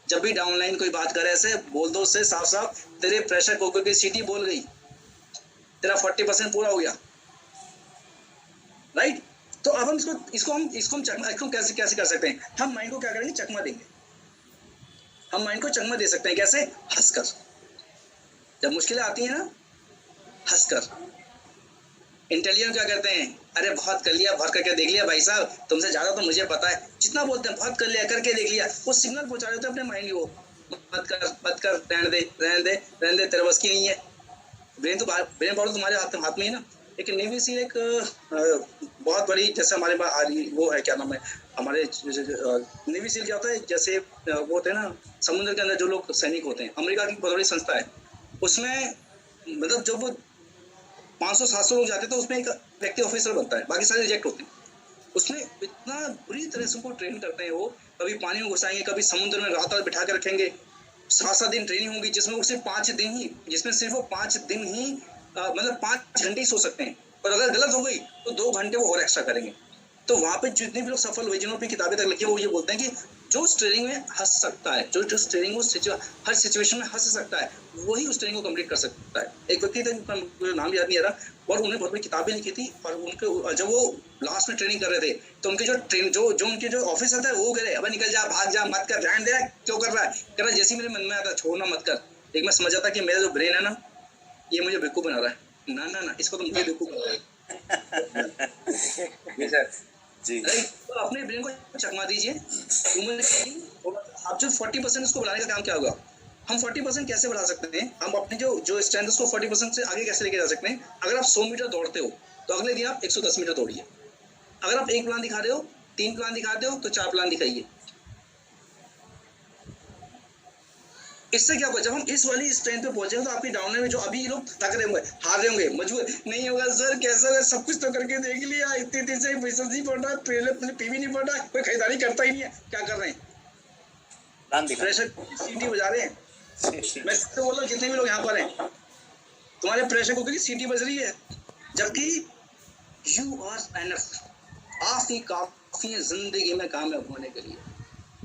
जब भी डाउनलाइन कोई बात करे ऐसे बोल दो उससे साफ साफ, तेरे प्रेशर कुकर की सीटी बोल गई, तेरा 40% पूरा हो गया, राइट? तो अब हम इसको कैसे कर सकते हैं? हम माइंड को क्या करेंगे, चकमा देंगे। हम माइंड को चकमा दे सकते हैं, कैसे? हंसकर। जब मुश्किलें आती हैं ना, हंसकर। इंटेलिजेंट क्या करते हैं, अरे बहुत कर लिया, बहुत करके देख लिया भाई साहब, तुमसे ज्यादा तो मुझे पता है, जितना बोलते हैं बहुत कर लिया, करके देख लिया, वो सिग्नल पहुंचा देते हैं अपने माइंड को, मत कर, रहने दे, तेरे बस की नहीं है। ब्रेन पावर तुम्हारे हाथ में ही ना। एक नेवी सील एक बहुत बड़ी, जैसे हमारे पास वो है, क्या नाम है हमारे नेवी सील, क्या होता है, जैसे वो होते हैं ना समुद्र के अंदर जो लोग सैनिक होते हैं, अमेरिका की बहुत बड़ी संस्था है, उसमें मतलब जब वो 500-700 लोग जाते हैं तो उसमें एक व्यक्ति ऑफिसर बनता है, बाकी सारे रिजेक्ट होते हैं। उसमें इतना बुरी तरह से उनको ट्रेन करते हैं, वो कभी पानी में घुसाएंगे, कभी समुद्र में रात बिठा के रखेंगे, 7-7 दिन ट्रेनिंग होगी, जिसमें वो सिर्फ 5 दिन ही, मतलब 5 घंटे ही सो सकते हैं, और अगर गलत हो गई तो 2 घंटे वो और एक्स्ट्रा करेंगे। तो वहां पे जितने भी लोग सफल हुए, जिन्होंने किताबें तक लिखी, वो ये बोलते हैं कि जो उस ट्रेनिंग में हंस सकता है, जो ट्रेनिंग में हर सिचुएशन में हंस सकता है, वही उस ट्रेनिंग को कंप्लीट कर सकता है। एक व्यक्ति थे, मुझे नाम याद नहीं आ रहा, और उन्होंने बहुत बड़ी किताबें लिखी थी, और उनके जब वो लास्ट में ट्रेनिंग कर रहे थे तो उनके जो उनके जो ऑफिसर था वो कह रहे, अब निकल जा, भाग जा, मत कर, ध्यान दे रहा है, क्यों कर रहा है, कह रहा जैसे मेरे मन में आता छोड़ना मत कर। एक मैं समझ जाता कि मेरा जो ब्रेन है ना, ये मुझे बेवकूफ बना रहा है, ना इसको तो मुझे बेवकूफ बना रहा है। जी, तो अपने ब्रेन को चकमा दीजिए। आप जो 40% उसको बढ़ाने का काम क्या होगा, हम 40% कैसे बढ़ा सकते हैं, हम अपनी जो स्ट्रेंथ उसको 40% से आगे कैसे लेके जा सकते हैं? अगर आप 100 मीटर दौड़ते हो तो अगले दिन आप 110 मीटर दौड़िए। अगर आप 1 प्लान दिखा रहे हो, 3 प्लान दिखाते हो, तो 4 प्लान दिखाइए। इससे क्या होगा, जब हम इस वाली स्ट्रेंथ पे पहुंचेंगे तो आपकी डाउनलाइन में जो अभी लोग थक रहे होंगे, हार रहे होंगे, मजबूर नहीं होगा, सर कैसा है, सब कुछ तो करके देख लिया, इतने दिन से पैसा नहीं पड़ रहा, पीवी नहीं पड़ रहा, कोई खरीदारी करता ही नहीं है, क्या कर रहे हैं, प्रेशर सीटी बजा रहे हैं। मैं तो बोल रहा हूँ जितने भी लोग यहाँ पर हैं, तुम्हारे प्रेशर कुकर की सीटी बज रही है, जबकि यू आर एनफ, आप ही काफी है जिंदगी में कामयाब होने के लिए।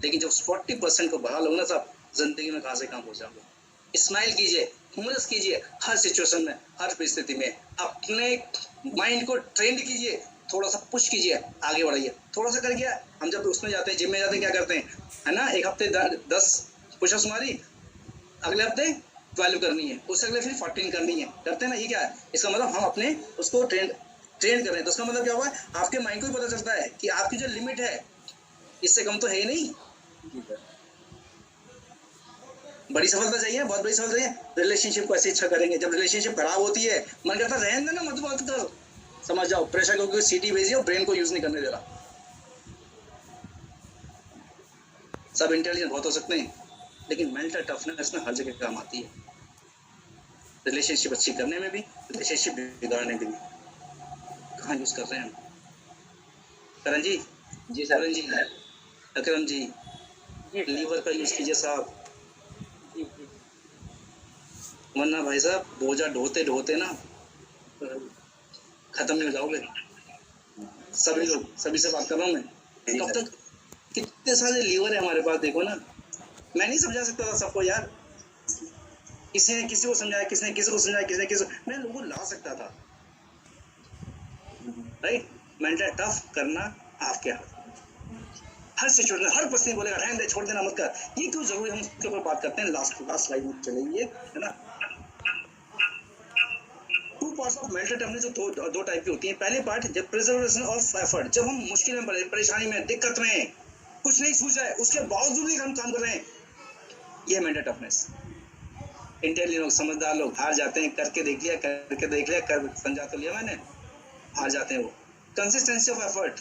लेकिन जब 40% को बढ़ा लो ना साहब, जिंदगी में कहां से काम हो जाओगे। स्माइल कीजिए, ह्यूमरस कीजिए, हर सिचुएशन में, हर परिस्थिति में अपने माइंड को ट्रेंड कीजिए, थोड़ा सा पुश कीजिए, आगे बढ़ाइए। थोड़ा सा कर गया, हम जब उसमें जाते हैं, जिम में जाते हैं, क्या करते हैं, है ना, एक हफ्ते 10 पुशअप्स मारी, अगले हफ्ते 12 करनी है, उससे अगले फिर 14 करनी है, करते हैं ना। ये क्या है, इसका मतलब हम अपने उसको ट्रेंड कर रहे हैं। तो उसका मतलब क्या हुआ, आपके माइंड को भी पता चलता है कि आपकी जो लिमिट है इससे कम तो है ही नहीं। बड़ी सफलता चाहिए, बहुत बड़ी सफलता चाहिए, रिलेशनशिप को ऐसे अच्छा करेंगे। जब रिलेशनशिप खराब होती है, मन करता रहने देना, मत बात करो, समझ जाओ प्रेशर को सीटी भेजिए, ब्रेन को यूज नहीं करने दे रहा। सब इंटेलिजेंट बहुत हो सकते हैं, लेकिन मेंटल टफनेस ना हर जगह काम आती है, रिलेशनशिप अच्छी करने में भी, रिलेशनशिप बिगाड़ने में भी। कहाँ यूज कर रहे हैं हम? करण जी, जी सर, जी अकरम जी, लीवर का यूज कीजिए साहब, वरना भाई साहब बोझा ढोते ना खत्म नहीं हो जाओगे। सभी से बात कर रहा हूँ मैं, कब तक कितने सारे लीवर है हमारे पास, देखो ना। मैं नहीं समझा सकता था सबको यार, किसी ने किसी को समझाया, किसी ने किसी को समझाया, किसी ने किसी को, मैं लोगों को ला सकता था। राइट, मेंटल टफ करना आपके हाथ। हर सिचुएशन, हर पर्सन बोलेगा रहने दे, छोड़ देना, मत कर, ये क्यों जरूरी, हम उसके ऊपर बात करते हैं। लास्ट स्लाइड में चलेगी है ना। Two parts of mental toughness जो दो टाइप की होती है। पहले पार्ट जब प्रिजर्वेशन ऑफ एफर्ट, जब हम मुश्किल में पड़े, परेशानी में, दिक्कत में, कुछ नहीं सूझ रहा है, उसके बावजूद भी हम काम कर रहे हैं, ये है मेंटल टफनेस। इंटेलिजेंट लोग, समझदार लोग हार जाते हैं, करके देख लिया, कर समझा तो लिया मैंने, हार जाते हैं वो। कंसिस्टेंसी ऑफ एफर्ट,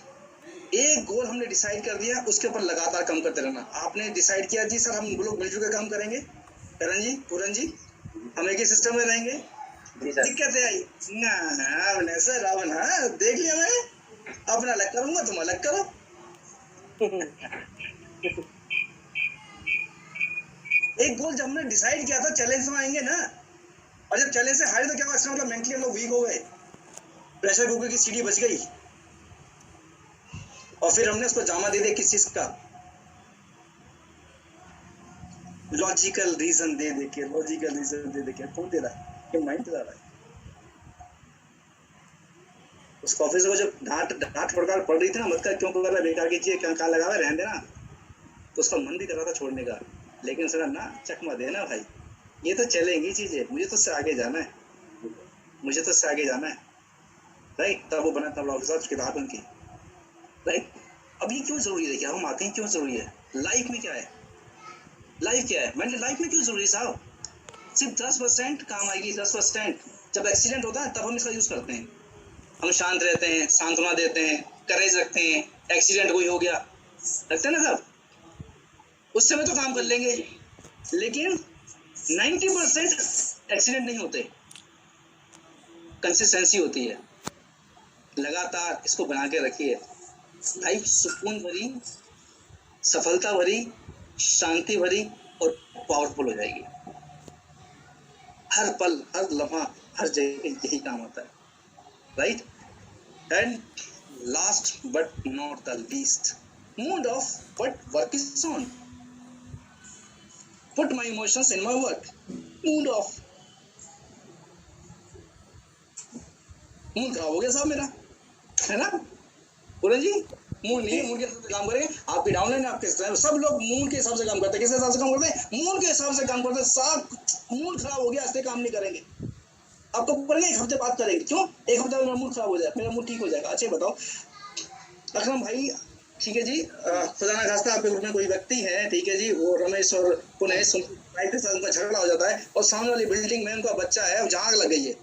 एक गोल हमने डिसाइड कर दिया, उसके ऊपर लगातार काम करते रहना। आपने डिसाइड किया जी सर हम लोग मिलजुल कर काम करेंगे, करण जी, पूरन जी, हम एक ही सिस्टम में रहेंगे, दिक्कत आई ना सर, अब ना देख लिया मैं, अपना अलग करूंगा, तुम अलग करो। एक गोल जब हमने डिसाइड किया था, चैलेंज में आएंगे ना, और जब चैलेंज से हारे तो क्या हुआ, मतलब मेंटली हम लोग वीक हो गए, प्रेशर कुकर की सीढ़ी बच गई, और फिर हमने उसको जामा दे दिया किस चीज का, लॉजिकल रीजन दे दे के, लॉजिकल रीजन दे दे के। कौन दे रहा है? ये माइंड दे रहा है। उस ऑफिस को जब डांट फटकार पड़ रही थी ना, मत कर, क्यों कर रहा है, बेकार की चीज, क्या कहाँ लगा हुआ है, रहने देना, तो उसका मन भी कर रहा था छोड़ने का, लेकिन उसने ना चकमा देना भाई, ये तो चलेंगी चीजें, मुझे तो उससे आगे जाना है, मुझे तो उससे आगे जाना है। राइट, तब वो बना, तब ऑफिसर किताब उनकी। राइट, अब ये क्यों जरूरी है, क्या हम आते हैं, क्यों जरूरी है लाइफ में, क्या है लाइफ, क्या है मेंटल लाइफ में क्यों जरूरी है साहब? सिर्फ 10% काम आएगी, 10%। जब एक्सीडेंट होता है तब हम इसका यूज करते हैं, हम शांत रहते हैं, सांत्वना देते हैं, करेज रखते हैं, एक्सीडेंट कोई हो गया, रखते हैं ना साहब, उस समय तो काम कर लेंगे, लेकिन 90% एक्सीडेंट नहीं होते, कंसिस्टेंसी होती है, लगातार इसको बना के रखिए। लाइफ सुकून भरी, सफलता भरी, शांति भरी और पावरफुल हो जाएगी। हर पल, हर लम्हा, हर जगह यही काम होता है। Right, and last but not the least, mood off but work is on, put my emotions in my work, mood off। Mood खराब हो गया साहब मेरा, है ना पूरन जी, मूड नहीं है, मूड के हिसाब से काम करेंगे। आपके डाउनलाइन, आपके सब लोग मूड के हिसाब से काम करते हैं, किस हिसाब से काम करते हैं, मूड के हिसाब से काम करते हैं साहब। मूड खराब हो गया, इसलिए काम नहीं करेंगे, आपको करेंगे, एक हफ्ते बात करेंगे, क्यों, एक हफ्ते में मेरा मूड खराब हो जाए, मेरा मूड ठीक हो जाएगा। अच्छा बताओ अकरम भाई, ठीक है जी, खुदा ना खास्ता आपके ग्रुप में कोई व्यक्ति है, ठीक है जी, वो रमेश और पुनेश के साथ उनका झगड़ा हो जाता है, और सामने वाली बिल्डिंग में उनका बच्चा है, जहाँ आग लग गई है,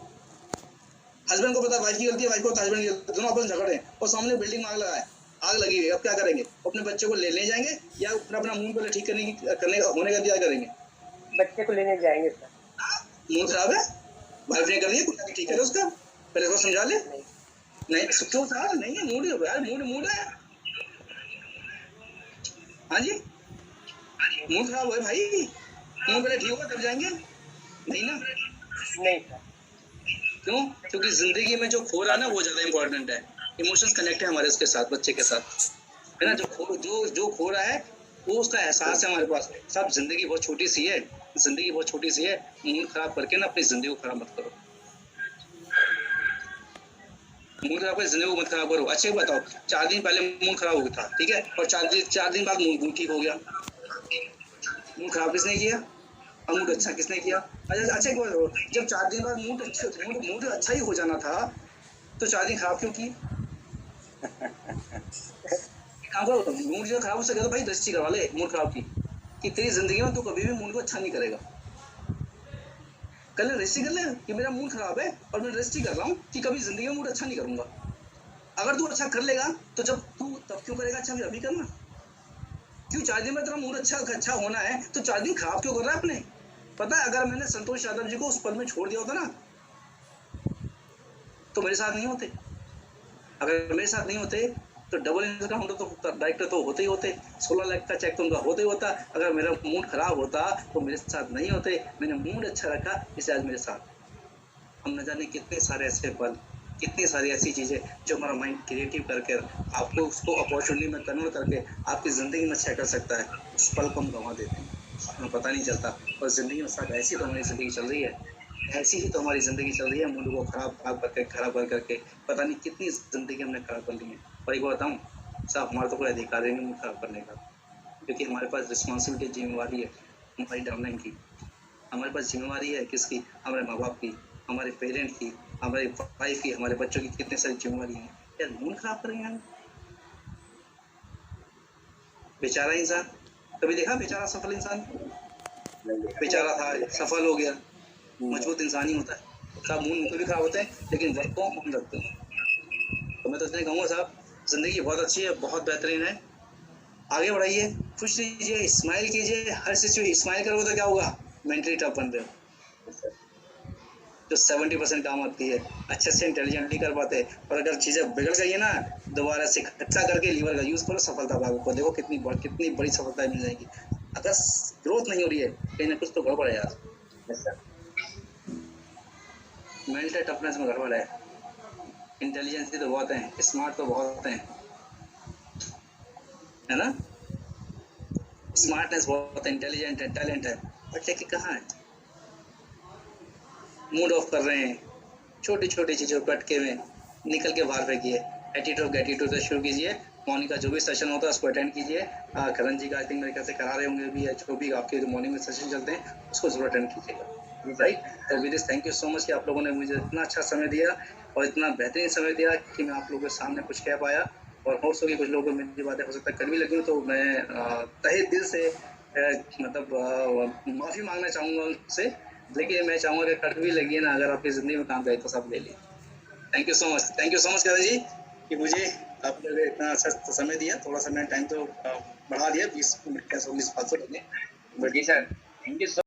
हस्बैंड को पता वाइफ की गलती है, वाइफ को हस्बैंड की गलती, दोनों आपस में झगड़े हैं, और सामने बिल्डिंग में आग लगा है, आग लगी हुई है। अब क्या करेंगे, अपने बच्चे को ले जाएंगे या अपना मूड को ठीक करने होने का इंतजार करेंगे? बच्चे को लेने जाएंगे सर। मूड खराब है, वाइफ ने कर दिया, ठीक है उसका, पहले उसको समझा ले। नहीं क्यों सर, नहीं है मूड यार, मूड है, हाँ जी, मूड खराब है भाई, मूड पहले ठीक होगा तब जाएंगे, नहीं ना? नहीं सर। क्यों? क्योंकि जिंदगी में जो खो रहा है ना वो ज्यादा इंपॉर्टेंट है, इमोशंस कनेक्ट है हमारे उसके साथ, बच्चे के साथ, है ना। जो खो रहा है वो उसका एहसास है हमारे पास। सब जिंदगी बहुत छोटी सी है, जिंदगी बहुत छोटी सी है, मूड खराब करके ना अपनी जिंदगी को खराब मत करो, मूड खराब करके जिंदगी को मत खराब करो। अच्छे बताओ, 4 दिन पहले मूड खराब हो गया था, ठीक है, और 4 दिन बाद मूड ठीक हो गया, मूड खराब किसने किया और मूड अच्छा किसने किया? अच्छा जब 4 दिन बाद मूड अच्छा ही हो जाना था तो 4 दिन खराब क्यों किए? मूड जो खराब हो सके तो भाई रजिस्ट्री करवा ले मूड खराब की, कि तेरी जिंदगी में तू कभी भी मूड को अच्छा नहीं करेगा। कर ले रजिस्ट्री, कर ले कि मेरा मूड खराब है और मैं रजिस्ट्री कर रहा हूँ कि कभी जिंदगी में मूड अच्छा नहीं करूंगा। अगर तू अच्छा कर लेगा तो जब तू तब क्यों करेगा अच्छा, अभी करना क्यों? 4 दिन में तेरा मूड अच्छा होना है तो 4 दिन खराब क्यों कर रहा है अपने? पता है अगर मैंने संतोष यादव जी को उस पद में छोड़ दिया होता ना तो मेरे साथ नहीं होते, अगर मेरे साथ नहीं होते तो डबल इनकम तो डायरेक्टर तो होते ही होते, 16 लाख का चेक तो उनका होते ही होता। अगर मेरा मूड खराब होता तो मेरे साथ नहीं होते, मैंने मूड अच्छा रखा इसलिए आज मेरे साथ। हम न जाने कितने सारे ऐसे पल कितनी सारी ऐसी चीज़ें जो हमारा माइंड क्रिएटिव करके आपको उसको अपॉर्चुनिटी में कन्वर्ट करके आपकी ज़िंदगी में अच्छा कर सकता है, उस पल को हम गंवा देते हैं, हमें पता नहीं चलता। और ज़िंदगी में साथ ऐसी तो हमारी ज़िंदगी चल रही है, ऐसी ही तो हमारी ज़िंदगी चल रही है, मूड को खराब करके पता नहीं कितनी ज़िंदगी हमने खराब कर ली है। और एक बात बताऊँ साहब, हमारा तो कोई अधिकार ही नहीं मूड खराब करने का, क्योंकि हमारे पास रिस्पॉन्सिबिलिटी, जिम्मेवारी है हमारी डाउनलाइन की। हमारे पास जिम्मेवारी है किसकी? हमारे माँ बाप की, हमारे पेरेंट की, हमारी वाइफ की, हमारे बच्चों की, कितने सारी जिम्मेवारी है। यार मूड खराब करेंगे हम? बेचारा इंसान, कभी देखा बेचारा सफल इंसान? बेचारा था, सफल हो गया, मजबूत इंसान ही होता है। साहब मूड उनके भी खराब होते हैं, लेकिन वर्क को हम रखते हैं। तो मैं तो इतने कहूँगा साहब, जिंदगी बहुत अच्छी है, बहुत बेहतरीन है, आगे बढ़ाइए, खुश रहिए, स्माइल कीजिए, हर सिचुएशन स्माइल करोगे तो क्या होगा? मेंटली टफ बन रहे हो, जो 70% काम आती है, अच्छे से इंटेलिजेंटली कर पाते। और अगर चीज़ें बिगड़ गई है ना, दोबारा से इकट्ठा करके लीवर का यूज़ करो, सफलता पाओगे। को देखो कितनी बड़ी सफलता मिल जाएगी। अगर ग्रोथ नहीं हो रही है, कहीं ना कुछ तो गड़बड़ है यार। मेंटल टफनेस में गड़बड़ है। इंटेलिजेंसी तो बहुत है, स्मार्ट तो बहुत है ना? स्मार्टनेस बहुत है, इंटेलिजेंट है, टैलेंट है, बट लेकिन कहाँ है? मूड ऑफ कर रहे हैं, छोटी छोटी चीज़ों को अटके में निकल के बाहर फेंकिए। एटीट्यूड गैटीट्यूड से शुरू कीजिए। मॉर्निंग का जो भी सेशन होता है उसको अटेंड कीजिए। करण जी का आई थिंक मेरे ख्याल से करा रहे होंगे भी, जो भी आपके जो मॉर्निंग में सेशन चलते हैं उसको जरूर अटेंड कीजिएगा, राइट? तो विदिश, थैंक यू सो मच कि आप लोगों ने मुझे इतना अच्छा समय दिया और इतना बेहतरीन समय दिया कि मैं आप लोगों के सामने कुछ कह पाया। और हो सके कुछ लोगों को मेरी बातें हो सकता है कड़वी लगी, तो मैं तहे दिल से मतलब माफ़ी मांगना चाहूँगा उनसे। लेकिन मैं चाहूँगा कि कड़वी लगी है ना, अगर आपकी ज़िंदगी में काम करे तो सब ले ली। थैंक यू सो मच करण जी कि मुझे आपने इतना अच्छा समय दिया। थोड़ा सा मैंने टाइम तो बढ़ा दिया, 20 मिनट 19 5 लगे, बट जी सर, थैंक यू सो